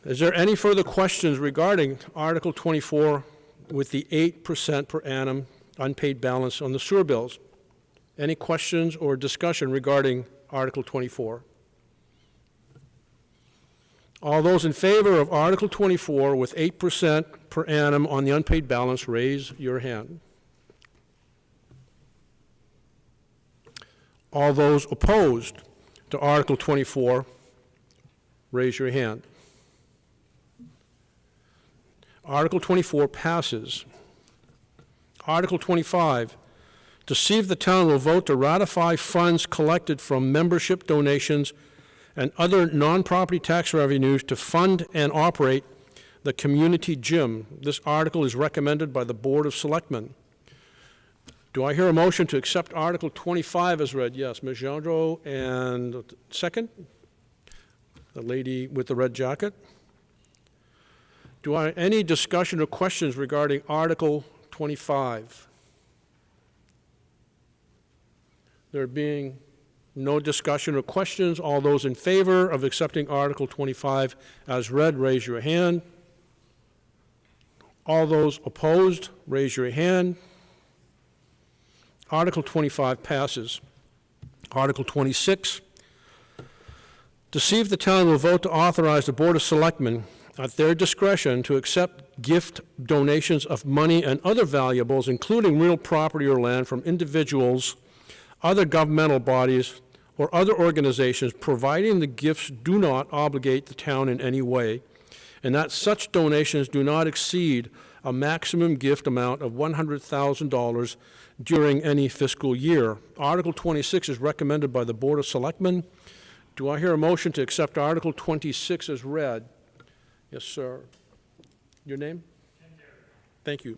Is there any further questions regarding Article 24, with the 8% per annum unpaid balance on the sewer bills. Any questions or discussion regarding Article 24? All those in favor of Article 24 with 8% per annum on the unpaid balance, raise your hand. All those opposed to Article 24, raise your hand. Article 24 passes. Article 25, to see if the town will vote to ratify funds collected from membership donations and other non-property tax revenues to fund and operate the community gym. This article is recommended by the Board of Selectmen. Do I hear a motion to accept Article 25 as read? Yes, Ms. Gendreau, and second? The lady with the red jacket. Any discussion or questions regarding Article 25? There being no discussion or questions, all those in favor of accepting Article 25 as read, raise your hand. All those opposed, raise your hand. Article 25 passes. Article 26, to see if the town will vote to authorize the Board of Selectmen at their discretion to accept gift donations of money and other valuables, including real property or land, from individuals, other governmental bodies, or other organizations, providing the gifts do not obligate the town in any way, and that such donations do not exceed a maximum gift amount of $100,000 during any fiscal year. Article 26 is recommended by the Board of Selectmen. Do I hear a motion to accept Article 26 as read? Yes, sir. Your name? Thank you.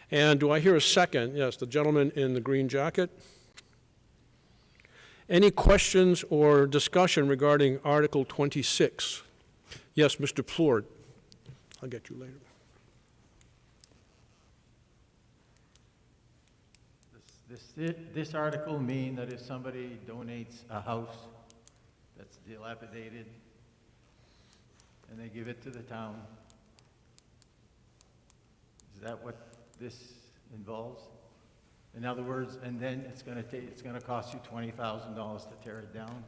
And do I hear a second? Yes, the gentleman in the green jacket. Any questions or discussion regarding Article 26? Yes, Mr. Plourd. I'll get you later.
This article mean that if somebody donates a house that's dilapidated and they give it to the town, is that what this involves? In other words, and then it's going to cost you $20,000 to tear it down?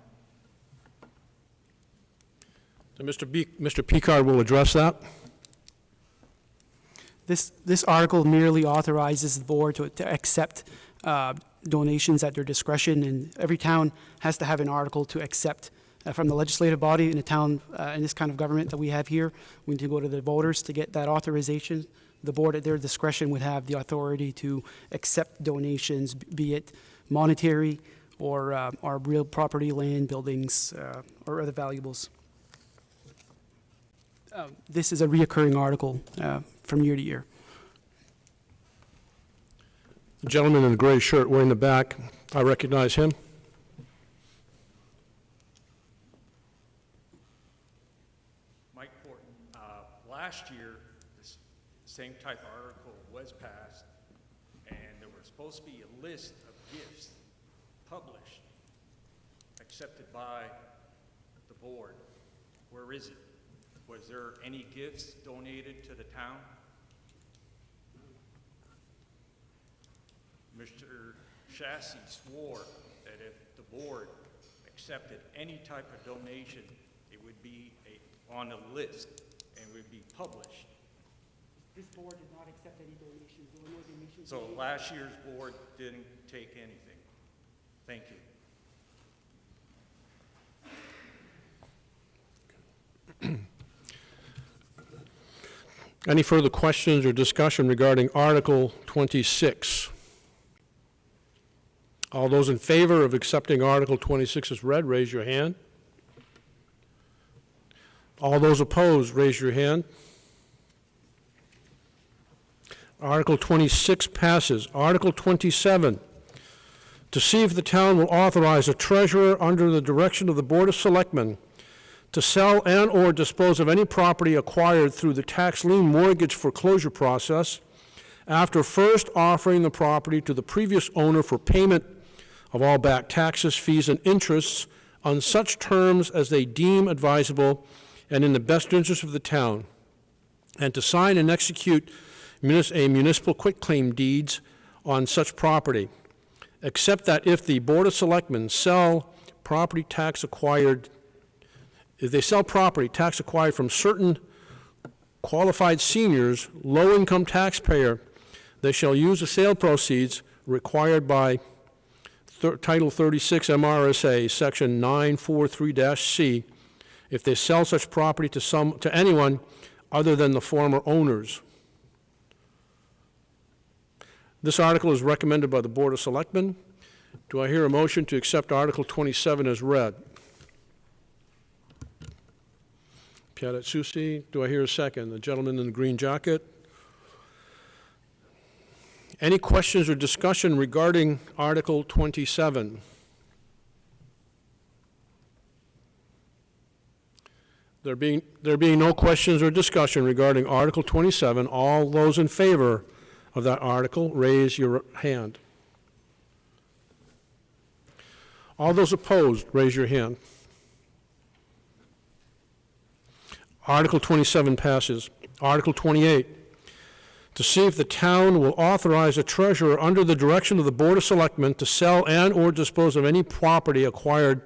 So Mr. Picard will address that.
This article merely authorizes the board to accept donations at their discretion, and every town has to have an article to accept from the legislative body in a town in this kind of government that we have here. We need to go to the voters to get that authorization. The board at their discretion would have the authority to accept donations, be it monetary or real property, land, buildings, or other valuables. This is a reoccurring article from year to year.
The gentleman in the gray shirt way in the back, I recognize him.
Mike Porton, last year, this same type of article was passed, and there was supposed to be a list of gifts published, accepted by the board. Where is it? Was there any gifts donated to the town? Mr. Chassis swore that if the board accepted any type of donation, it would be on a list and would be published.
This board did not accept any donations. There were no donations.
So last year's board didn't take anything. Thank you.
Any further questions or discussion regarding Article 26? All those in favor of accepting Article 26 as read, raise your hand. All those opposed, raise your hand. Article 26 passes. Article 27, to see if the town will authorize a treasurer under the direction of the Board of Selectmen to sell and or dispose of any property acquired through the tax lien mortgage foreclosure process after first offering the property to the previous owner for payment of all back taxes, fees, and interests on such terms as they deem advisable and in the best interest of the town, and to sign and execute municipal quitclaim deeds on such property, except that if the Board of Selectmen sell property tax acquired, if they sell property tax acquired from certain qualified seniors, low-income taxpayer, they shall use the sale proceeds required by Title 36 MRSA, Section 943-C, if they sell such property to anyone other than the former owners. This article is recommended by the Board of Selectmen. Do I hear a motion to accept Article 27 as read? Piadet Susi, do I hear a second? The gentleman in the green jacket. Any questions or discussion regarding Article 27? There being no questions or discussion regarding Article 27, all those in favor of that article, raise your hand. All those opposed, raise your hand. Article 27 passes. Article 28, to see if the town will authorize a treasurer under the direction of the Board of Selectmen to sell and/or dispose of any property acquired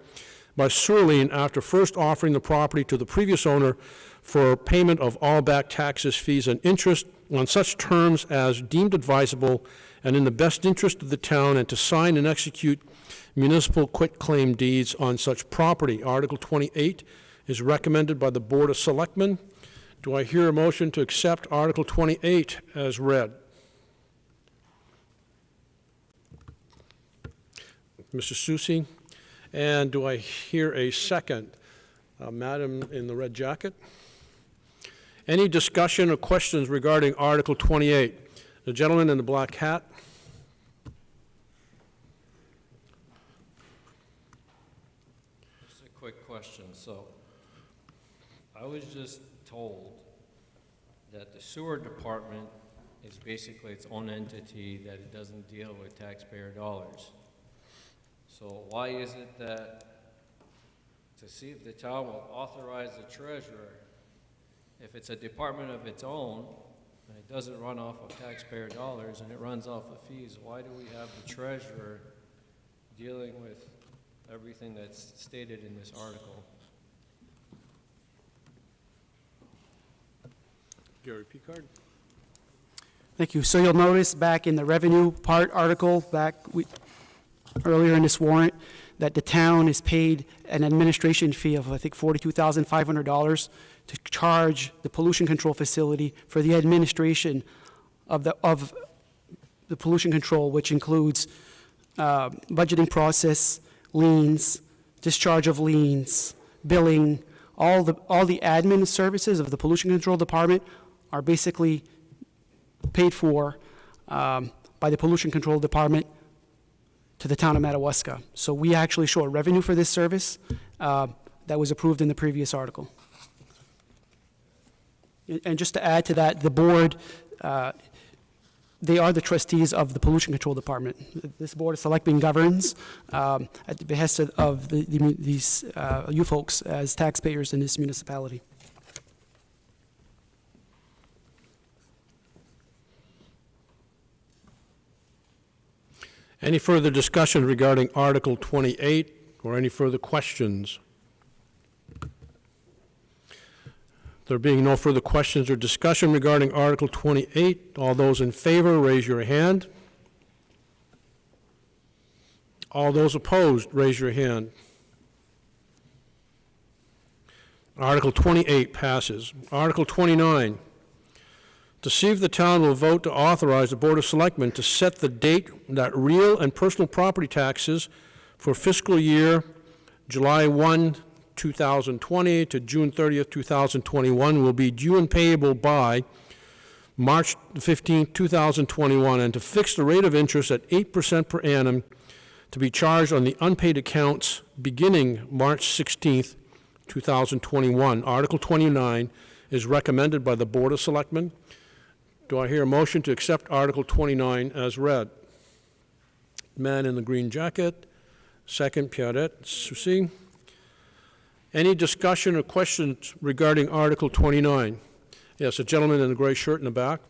by sewer lien after first offering the property to the previous owner for payment of all back taxes, fees, and interest on such terms as deemed advisable and in the best interest of the town, and to sign and execute municipal quitclaim deeds on such property. Article 28 is recommended by the Board of Selectmen. Do I hear a motion to accept Article 28 as read? Mr. Susi, and do I hear a second? Madam in the red jacket. Any discussion or questions regarding Article 28? The gentleman in the black hat.
Just a quick question. So I was just told that the sewer department is basically its own entity, that it doesn't deal with taxpayer dollars. So why is it that to see if the town will authorize the treasurer, if it's a department of its own, and it doesn't run off of taxpayer dollars and it runs off of fees, why do we have the treasurer dealing with everything that's stated in this article?
Gary Picard.
Thank you. So you'll notice back in the revenue part article, earlier in this warrant, that the town is paid an administration fee of, I think, $42,500 to charge the pollution control facility for the administration of the pollution control, which includes budgeting process, liens, discharge of liens, billing, all the admin services of the pollution control department are basically paid for by the pollution control department to the town of Madawaska. So we actually show a revenue for this service that was approved in the previous article. And just to add to that, the board, they are the trustees of the pollution control department. This board of selectmen governs at the behest of these you folks as taxpayers in this municipality.
Any further discussion regarding Article 28 or any further questions? There being no further questions or discussion regarding Article 28, all those in favor, raise your hand. All those opposed, raise your hand. Article 28 passes. Article 29, to see if the town will vote to authorize the Board of Selectmen to set the date that real and personal property taxes for fiscal year July 1, 2020 to June 30th, 2021 will be due and payable by March 15, 2021, and to fix the rate of interest at 8% per annum to be charged on the unpaid accounts beginning March 16th, 2021. Article 29 is recommended by the Board of Selectmen. Do I hear a motion to accept Article 29 as read? Man in the green jacket. Second, Piadet Susi. Any discussion or questions regarding Article 29? Yes, a gentleman in the gray shirt in the back.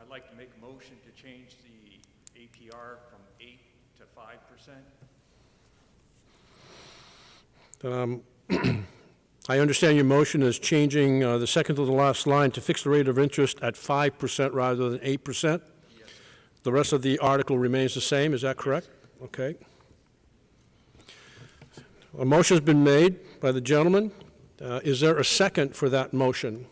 I'd like to make a motion to change the APR from 8 to 5%.
I understand your motion is changing the second to the last line to fix the rate of interest at 5% rather than 8%. The rest of the article remains the same, is that correct? Okay. A motion's been made by the gentleman. Is there a second for that motion?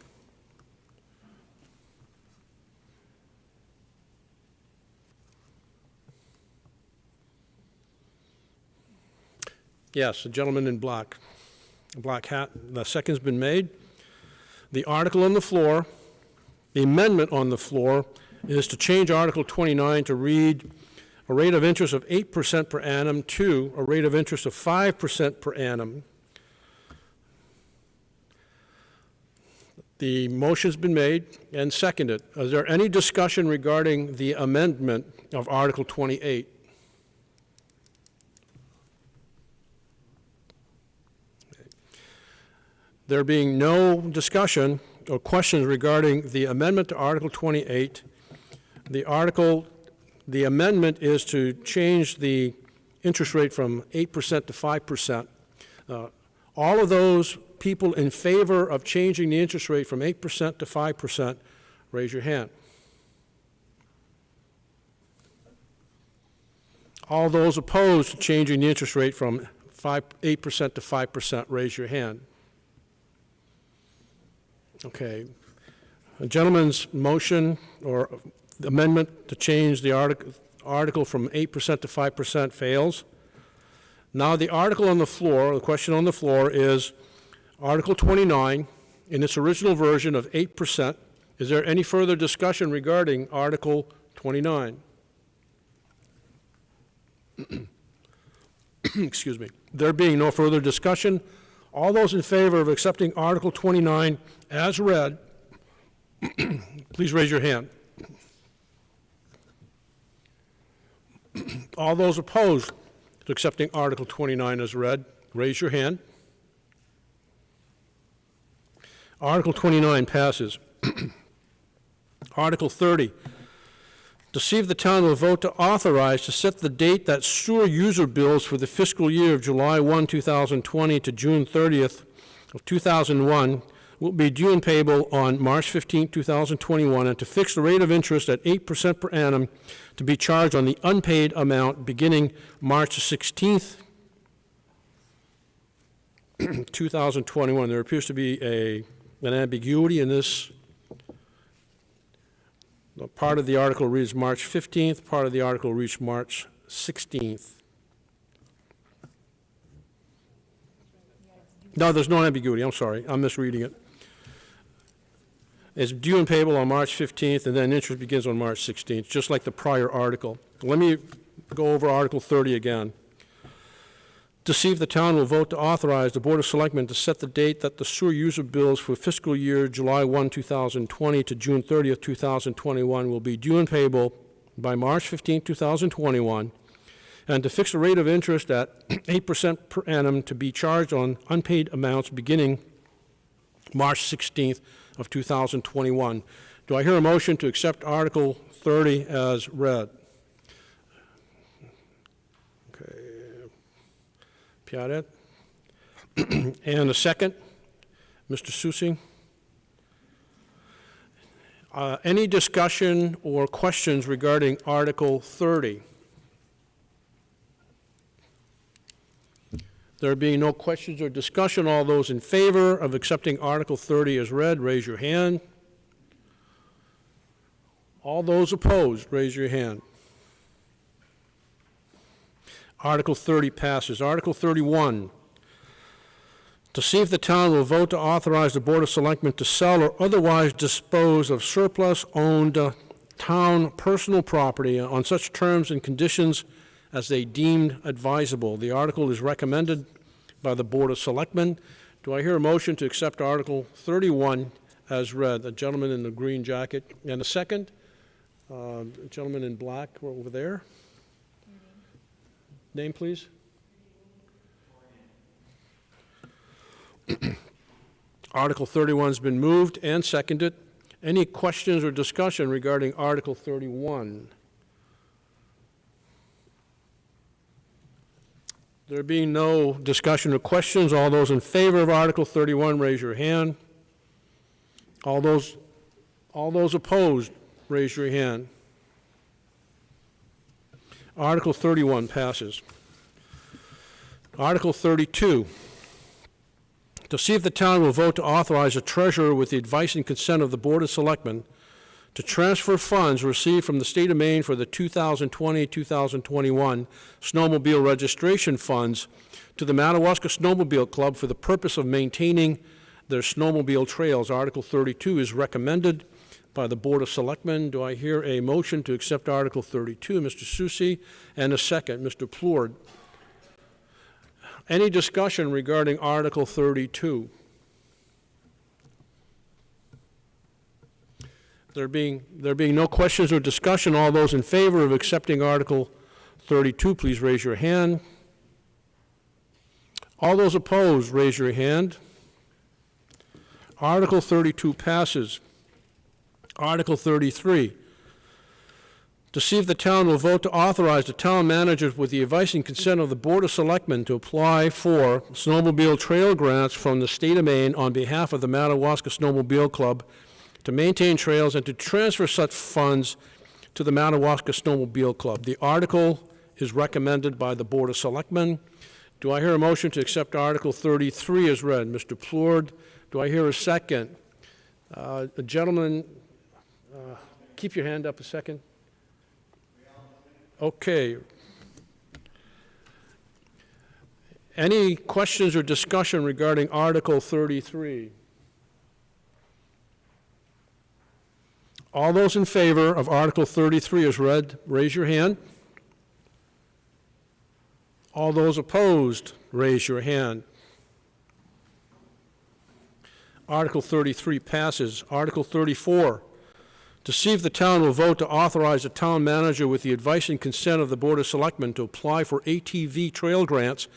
Yes, the gentleman in black hat. The second's been made. The article on the floor, the amendment on the floor, is to change Article 29 to read a rate of interest of 8% per annum to a rate of interest of 5% per annum. The motion's been made and seconded. Is there any discussion regarding the amendment of Article 28? There being no discussion or questions regarding the amendment to Article 28, the amendment is to change the interest rate from 8% to 5%. All of those people in favor of changing the interest rate from 8% to 5%, raise your hand. All those opposed to changing the interest rate from 8% to 5%, raise your hand. Okay. A gentleman's motion or amendment to change the article from 8% to 5% fails. Now the article on the floor, the question on the floor is Article 29 in its original version of 8%. Is there any further discussion regarding Article 29? Excuse me. There being no further discussion, all those in favor of accepting Article 29 as read, please raise your hand. All those opposed to accepting Article 29 as read, raise your hand. Article 29 passes. Article 30, to see if the town will vote to authorize to set the date that sewer user bills for the fiscal year of July 1, 2020 to June 30th of 2001 will be due and payable on March 15, 2021, and to fix the rate of interest at 8% per annum to be charged on the unpaid amount beginning March 16th, 2021. There appears to be an ambiguity in this. Part of the article reads March 15th, part of the article reads March 16th. No, there's no ambiguity, I'm sorry, I'm misreading it. It's due and payable on March 15th, and then interest begins on March 16th, just like the prior article. Let me go over Article 30 again. To see if the town will vote to authorize the Board of Selectmen to set the date that the sewer user bills for fiscal year July 1, 2020 to June 30th, 2021 will be due and payable by March 15, 2021, and to fix the rate of interest at 8% per annum to be charged on unpaid amounts beginning March 16th of 2021. Do I hear a motion to accept Article 30 as read? Okay. Piaret. And a second, Mr. Susi. Any discussion or questions regarding Article 30? There being no questions or discussion, all those in favor of accepting Article 30 as read, raise your hand. All those opposed, raise your hand. Article 30 passes. Article 31, to see if the town will vote to authorize the Board of Selectmen to sell or otherwise dispose of surplus-owned town personal property on such terms and conditions as they deemed advisable. The article is recommended by the Board of Selectmen. Do I hear a motion to accept Article 31 as read? The gentleman in the green jacket. And a second, gentleman in black over there. Name, please. Article 31 has been moved and seconded. Any questions or discussion regarding Article 31? There being no discussion or questions, all those in favor of Article 31, raise your hand. All those opposed, raise your hand. Article 31 passes. Article 32, to see if the town will vote to authorize a treasurer with the advice and consent of the Board of Selectmen to transfer funds received from the state of Maine for the 2020-2021 snowmobile registration funds to the Madawaska Snowmobile Club for the purpose of maintaining their snowmobile trails. Article 32 is recommended by the Board of Selectmen. Do I hear a motion to accept Article 32? Mr. Susi, and a second, Mr. Plourd. Any discussion regarding Article 32? There being no questions or discussion, all those in favor of accepting Article 32, please raise your hand. All those opposed, raise your hand. Article 32 passes. Article 33, to see if the town will vote to authorize the town manager with the advice and consent of the Board of Selectmen to apply for snowmobile trail grants from the state of Maine on behalf of the Madawaska Snowmobile Club to maintain trails and to transfer such funds to the Madawaska Snowmobile Club. The article is recommended by the Board of Selectmen. Do I hear a motion to accept Article 33 as read? Mr. Plourd, do I hear a second? Gentlemen, keep your hand up a second. Okay. Any questions or discussion regarding Article 33? All those in favor of Article 33 as read, raise your hand. All those opposed, raise your hand. Article 33 passes. Article 34, to see if the town will vote to authorize the town manager with the advice and consent of the Board of Selectmen to apply for ATV trail grants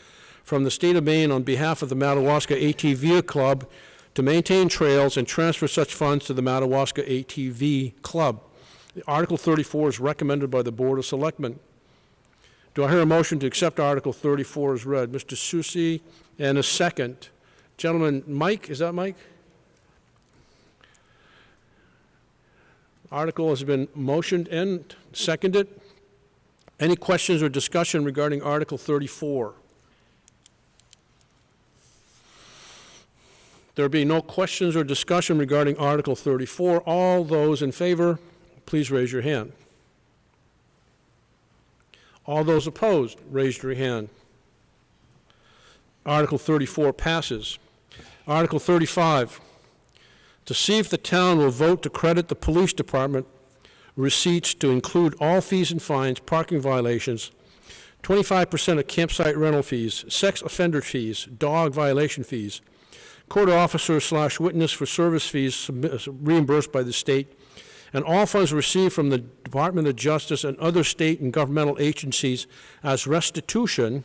from the state of Maine on behalf of the Madawaska ATV Club to maintain trails and transfer such funds to the Madawaska ATV Club. Article 34 is recommended by the Board of Selectmen. Do I hear a motion to accept Article 34 as read? Mr. Susi, and a second. Gentleman, Mike, is that Mike? Article has been motioned and seconded. Any questions or discussion regarding Article 34? There being no questions or discussion regarding Article 34, all those in favor, please raise your hand. All those opposed, raise your hand. Article 34 passes. Article 35, to see if the town will vote to credit the police department receipts to include all fees and fines, parking violations, 25% of campsite rental fees, sex offender fees, dog violation fees, court officer/witness for service fees reimbursed by the state, and all funds received from the Department of Justice and other state and governmental agencies as restitution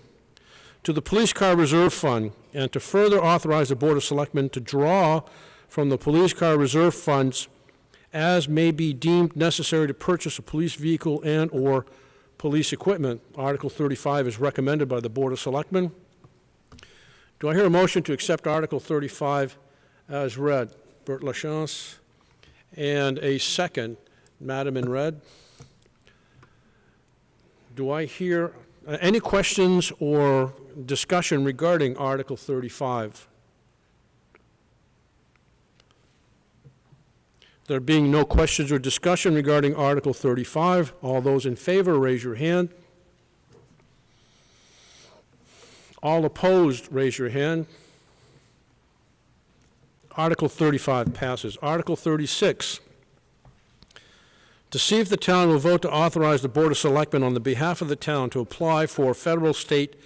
to the Police Car Reserve Fund, and to further authorize the Board of Selectmen to draw from the Police Car Reserve Funds as may be deemed necessary to purchase a police vehicle and/or police equipment. Article 35 is recommended by the Board of Selectmen. Do I hear a motion to accept Article 35 as read? Bert Lachance, and a second, Madam in red. Do I hear any questions or discussion regarding Article 35? There being no questions or discussion regarding Article 35, all those in favor, raise your hand. All opposed, raise your hand. Article 35 passes. Article 36, to see if the town will vote to authorize the Board of Selectmen on the behalf of the town to apply for federal, state,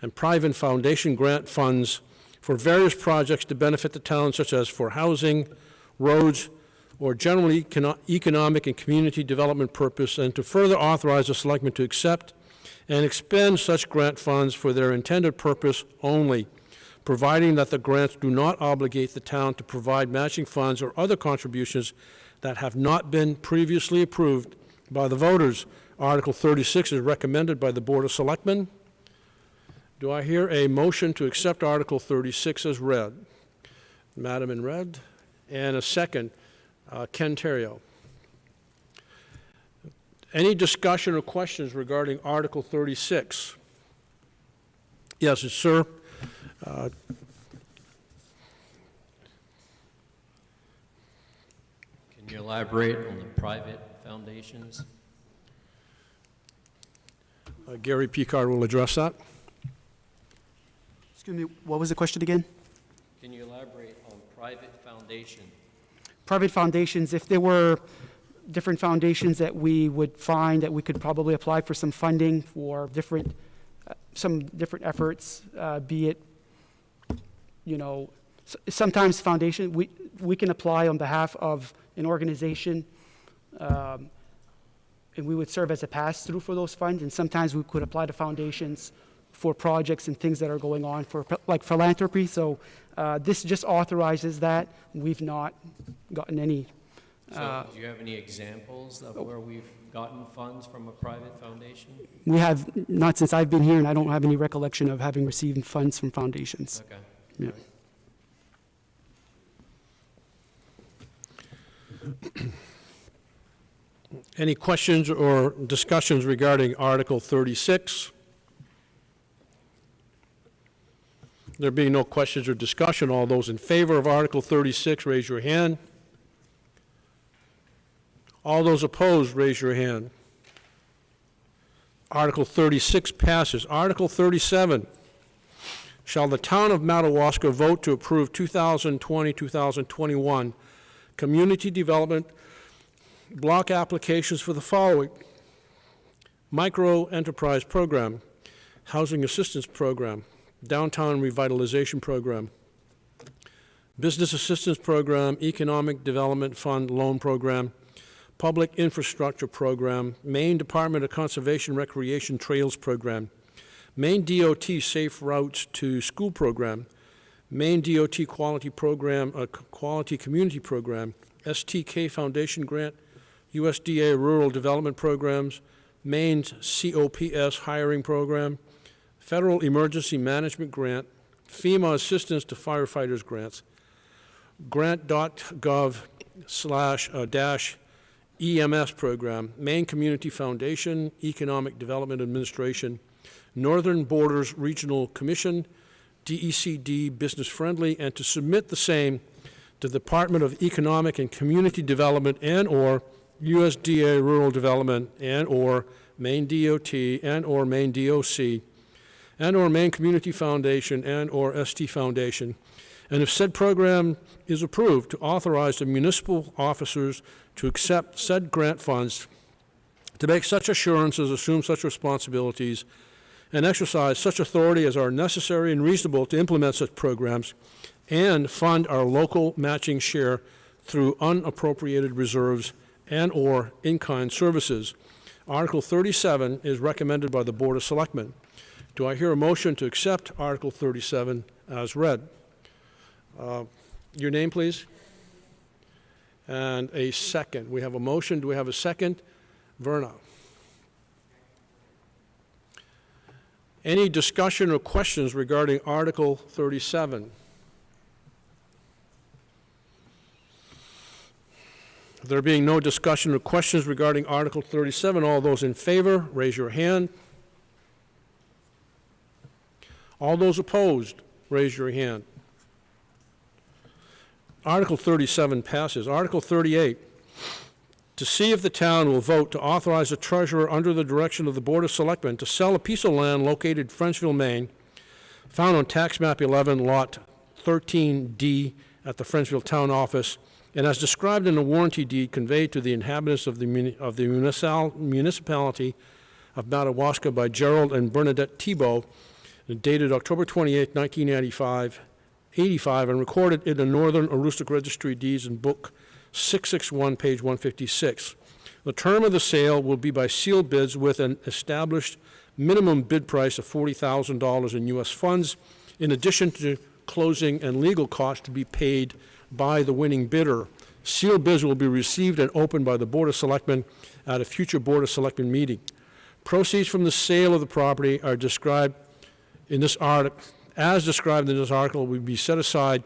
and private foundation grant funds for various projects to benefit the town, such as for housing, roads, or generally economic and community development purpose, and to further authorize the Selectmen to accept and expend such grant funds for their intended purpose only. providing that the grants do not obligate the town to provide matching funds or other contributions that have not been previously approved by the voters. Article 36 is recommended by the Board of Selectmen. Do I hear a motion to accept Article 36 as read? Madam in red. And a second, Ken Terrio. Any discussion or questions regarding Article 36? Yes, sir.
Can you elaborate on the private foundations?
Gary Picard will address that.
Excuse me, what was the question again?
Can you elaborate on private foundation?
Private foundations, if there were different foundations that we would find that we could probably apply for some funding for different, some different efforts, be it, you know, sometimes foundation, we can apply on behalf of an organization, and we would serve as a pass-through for those funds, and sometimes we could apply to foundations for projects and things that are going on for, like philanthropy. So this just authorizes that. We've not gotten any.
So do you have any examples of where we've gotten funds from a private foundation?
We have, not since I've been here, and I don't have any recollection of having received funds from foundations.
Okay.
Yeah.
Any questions or discussions regarding Article 36? There being no questions or discussion, all those in favor of Article 36, raise your hand. All those opposed, raise your hand. Article 36 passes. Article 37, shall the town of Madawaska vote to approve 2020-2021 community development block applications for the following: micro enterprise program, housing assistance program, downtown revitalization program, business assistance program, economic development fund loan program, public infrastructure program, Maine Department of Conservation Recreation Trails program, Maine DOT Safe Routes to School program, Maine DOT Quality Program, Quality Community Program, STK Foundation Grant, USDA Rural Development Programs, Maine's COPS Hiring Program, Federal Emergency Management Grant, FEMA Assistance to Firefighters Grants, grant.gov/-EMS Program, Maine Community Foundation, Economic Development Administration, Northern Borders Regional Commission, DECD Business Friendly, and to submit the same to the Department of Economic and Community Development and/or USDA Rural Development and/or Maine DOT and/or Maine DOC and/or Maine Community Foundation and/or ST Foundation, and if said program is approved, to authorize the municipal officers to accept said grant funds, to make such assurances, assume such responsibilities, and exercise such authority as are necessary and reasonable to implement such programs, and fund our local matching share through unappropriated reserves and/or in-kind services. Article 37 is recommended by the Board of Selectmen. Do I hear a motion to accept Article 37 as read? Your name, please? And a second. We have a motion. Do we have a second? Verna. Any discussion or questions regarding Article 37? There being no discussion or questions regarding Article 37, all those in favor, raise your hand. All those opposed, raise your hand. Article 37 passes. Article 38, to see if the town will vote to authorize the treasurer under the direction of the Board of Selectmen to sell a piece of land located in Frenchville, Maine, found on Tax Map 11, Lot 13D at the Frenchville Town Office, and as described in the warranty deed conveyed to the inhabitants of the municipality of Madawaska by Gerald and Bernadette Thibault, dated October 28, 1985, and recorded in the Northern Aroostook Registry of Deeds in Book 661, page 156. The term of the sale will be by sealed bids with an established minimum bid price of $40,000 in U.S. funds in addition to closing and legal costs to be paid by the winning bidder. Sealed bids will be received and opened by the Board of Selectmen at a future Board of Selectmen meeting. Proceeds from the sale of the property are described in this article, as described in this article, will be set aside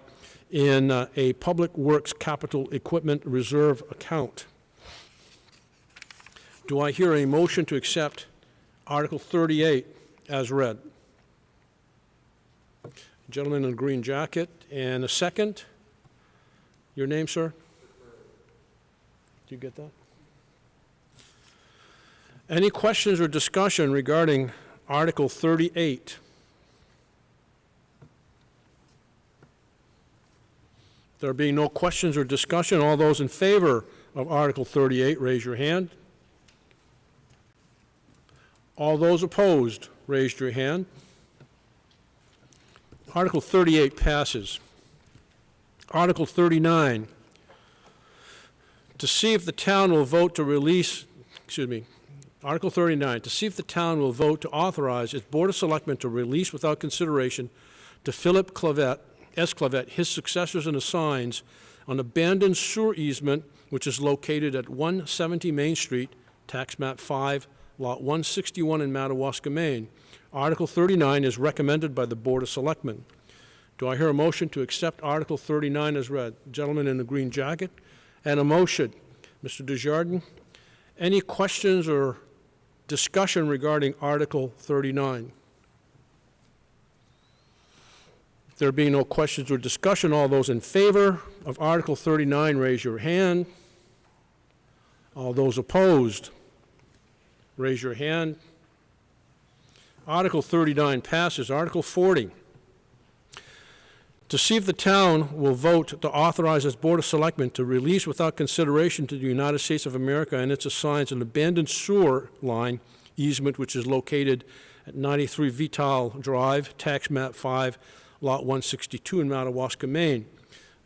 in a Public Works Capital Equipment Reserve account. Do I hear a motion to accept Article 38 as read? Gentleman in the green jacket, and a second. Your name, sir? Do you get that? Any questions or discussion regarding Article 38? There being no questions or discussion, all those in favor of Article 38, raise your hand. All those opposed, raise your hand. Article 38 passes. Article 39, to see if the town will vote to release, Article 39, to see if the town will vote to authorize its Board of Selectmen to release without consideration to Philip S. Clavet, his successors and assigns, an abandoned sewer easement which is located at 170 Main Street, Tax Map 5, Lot 161 in Madawaska, Maine. Article 39 is recommended by the Board of Selectmen. Do I hear a motion to accept Article 39 as read? Gentleman in the green jacket, and a motion. Mr. Desjardins, any questions or discussion regarding Article 39? There being no questions or discussion, all those in favor of Article 39, raise your hand. All those opposed, raise your hand. Article 39 passes. Article 40, to see if the town will vote to authorize its Board of Selectmen to release without consideration to the United States of America and its assigns an abandoned sewer line easement which is located at 93 Vital Drive, Tax Map 5, Lot 162 in Madawaska, Maine.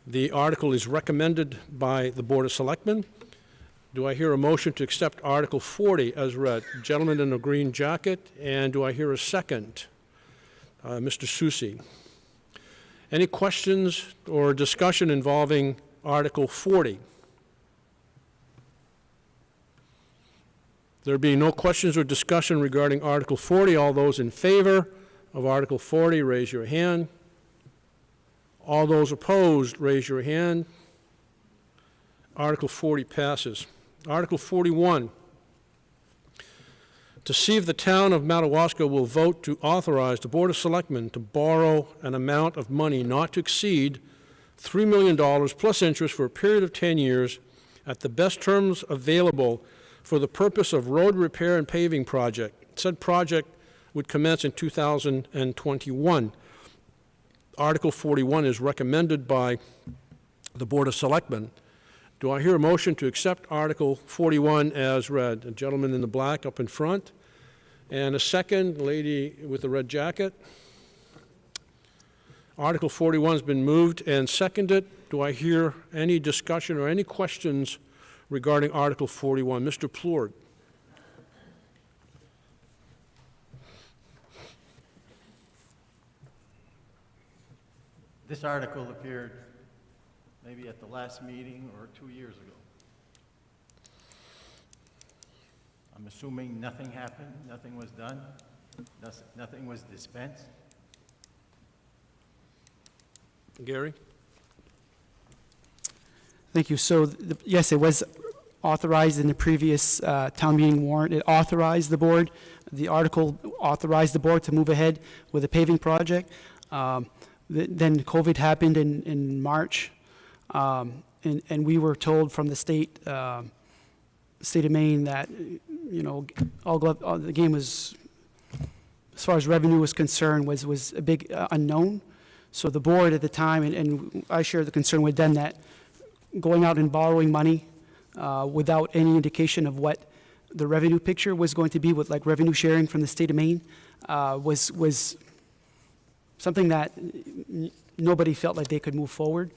The article is recommended by the Board of Selectmen. Do I hear a motion to accept Article 40 as read? Gentleman in a green jacket, and do I hear a second? Mr. Susi. Any questions or discussion involving Article 40? There being no questions or discussion regarding Article 40, all those in favor of Article 40, raise your hand. All those opposed, raise your hand. Article 40 passes. Article 41, to see if the town of Madawaska will vote to authorize the Board of Selectmen to borrow an amount of money not to exceed $3 million plus interest for a period of 10 years at the best terms available for the purpose of road repair and paving project. Said project would commence in 2021. Article 41 is recommended by the Board of Selectmen. Do I hear a motion to accept Article 41 as read? A gentleman in the black up in front. And a second, lady with the red jacket. Article 41 has been moved and seconded. Do I hear any discussion or any questions regarding Article 41? Mr. Plourd.
This article appeared maybe at the last meeting or 2 years ago. I'm assuming nothing happened, nothing was done, nothing was dispensed.
Gary?
Thank you. So, yes, it was authorized in the previous town meeting warrant. It authorized the board. The article authorized the board to move ahead with a paving project. Then COVID happened in March, and we were told from the state of Maine that, you know, the game was, as far as revenue was concerned, was a big unknown. So the board at the time, and I shared the concern with them that going out and borrowing money without any indication of what the revenue picture was going to be, with like revenue sharing from the state of Maine, was something that nobody felt like they could move forward.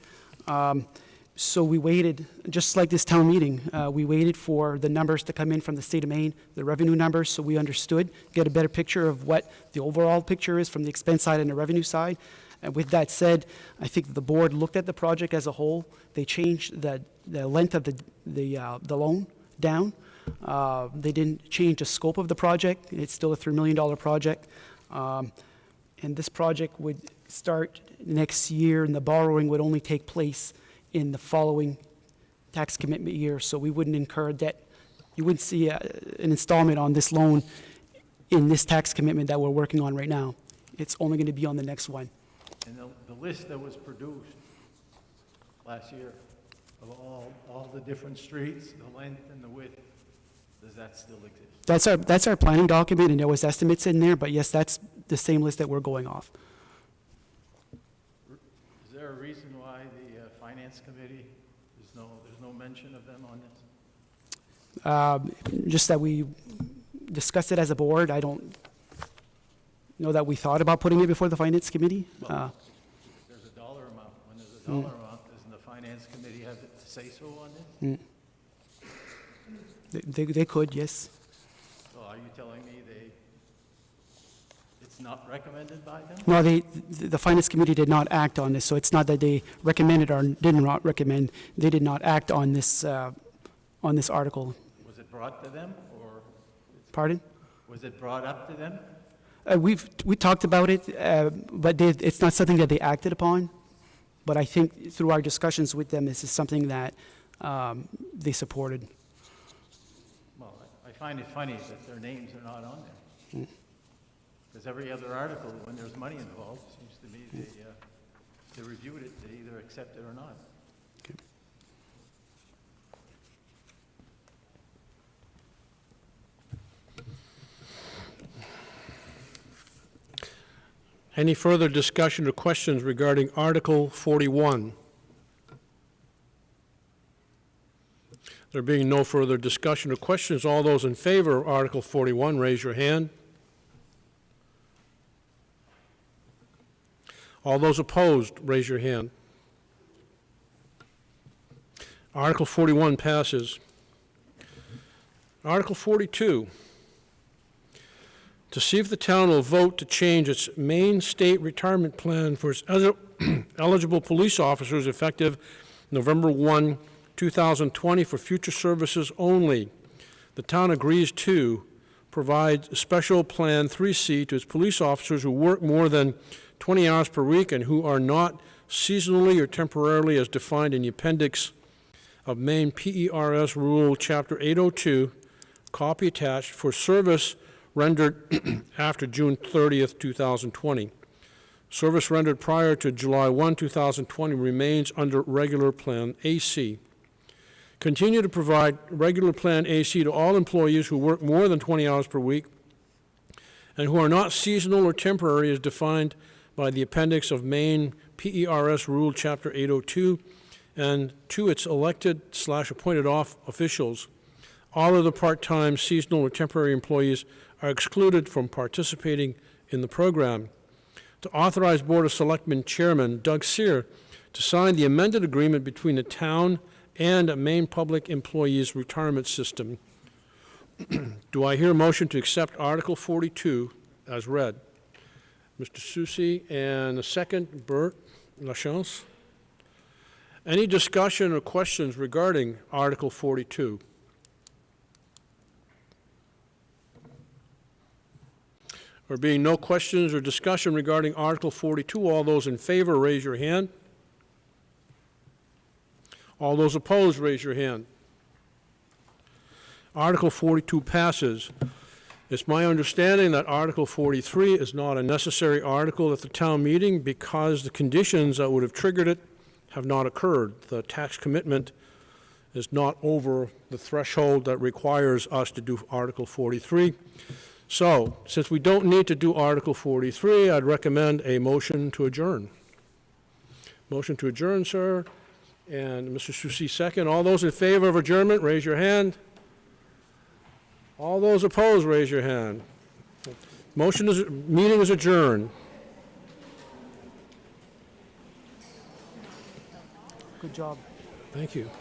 So we waited, just like this town meeting, we waited for the numbers to come in from the state of Maine, the revenue numbers, so we understood, get a better picture of what the overall picture is from the expense side and the revenue side. And with that said, I think the board looked at the project as a whole. They changed the length of the loan down. They didn't change the scope of the project. It's still a $3 million project. And this project would start next year, and the borrowing would only take place in the following tax commitment year, so we wouldn't incur debt. You wouldn't see an installment on this loan in this tax commitment that we're working on right now. It's only going to be on the next one.
And the list that was produced last year of all the different streets, the length and the width, does that still exist?
That's our planning document, and there was estimates in there, but yes, that's the same list that we're going off.
Is there a reason why the Finance Committee, there's no mention of them on this?
Just that we discussed it as a board. I don't know that we thought about putting it before the Finance Committee.
Well, there's a dollar amount. When there's a dollar amount, doesn't the Finance Committee have to say so on this?
They could, yes.
So are you telling me it's not recommended by them?
No, the Finance Committee did not act on this, so it's not that they recommended or did not recommend. They did not act on this article.
Was it brought to them, or
Pardon?
was it brought up to them?
We talked about it, but it's not something that they acted upon. But I think through our discussions with them, this is something that they supported.
Well, I find it funny that their names are not on there. Because every other article, when there's money involved, seems to me they reviewed it, they either accept it or not.
Okay.
Any further discussion or questions regarding Article 41? There being no further discussion or questions, all those in favor of Article 41, raise your hand. All those opposed, raise your hand. Article 41 passes. Article 42. To see if the town will vote to change its Maine state retirement plan for its eligible police officers effective November 1, 2020 for future services only. The town agrees to provide special Plan 3C to its police officers who work more than 20 hours per week and who are not seasonally or temporarily as defined in the appendix of Maine PERS Rule Chapter 802, copy attached, for service rendered after June 30th, 2020. Service rendered prior to July 1, 2020 remains under regular Plan AC. Continue to provide regular Plan AC to all employees who work more than 20 hours per week and who are not seasonal or temporary as defined by the appendix of Maine PERS Rule Chapter 802, and to its elected/appointed officials. All other part-time, seasonal, or temporary employees are excluded from participating in the program. To authorize Board of Selectmen Chairman Doug Sear to sign the amended agreement between the town and Maine Public Employees Retirement System. Do I hear a motion to accept Article 42 as read? Mr. Soucy, and the second, Bert Lachance. Any discussion or questions regarding Article 42? There being no questions or discussion regarding Article 42, all those in favor, raise your hand. All those opposed, raise your hand. Article 42 passes. It's my understanding that Article 43 is not a necessary article at the town meeting because the conditions that would have triggered it have not occurred. The tax commitment is not over the threshold that requires us to do Article 43. So, since we don't need to do Article 43, I'd recommend a motion to adjourn. Motion to adjourn, sir. And Mr. Soucy, second. All those in favor of adjournment, raise your hand. All those opposed, raise your hand. Meeting is adjourned.
Good job.
Thank you.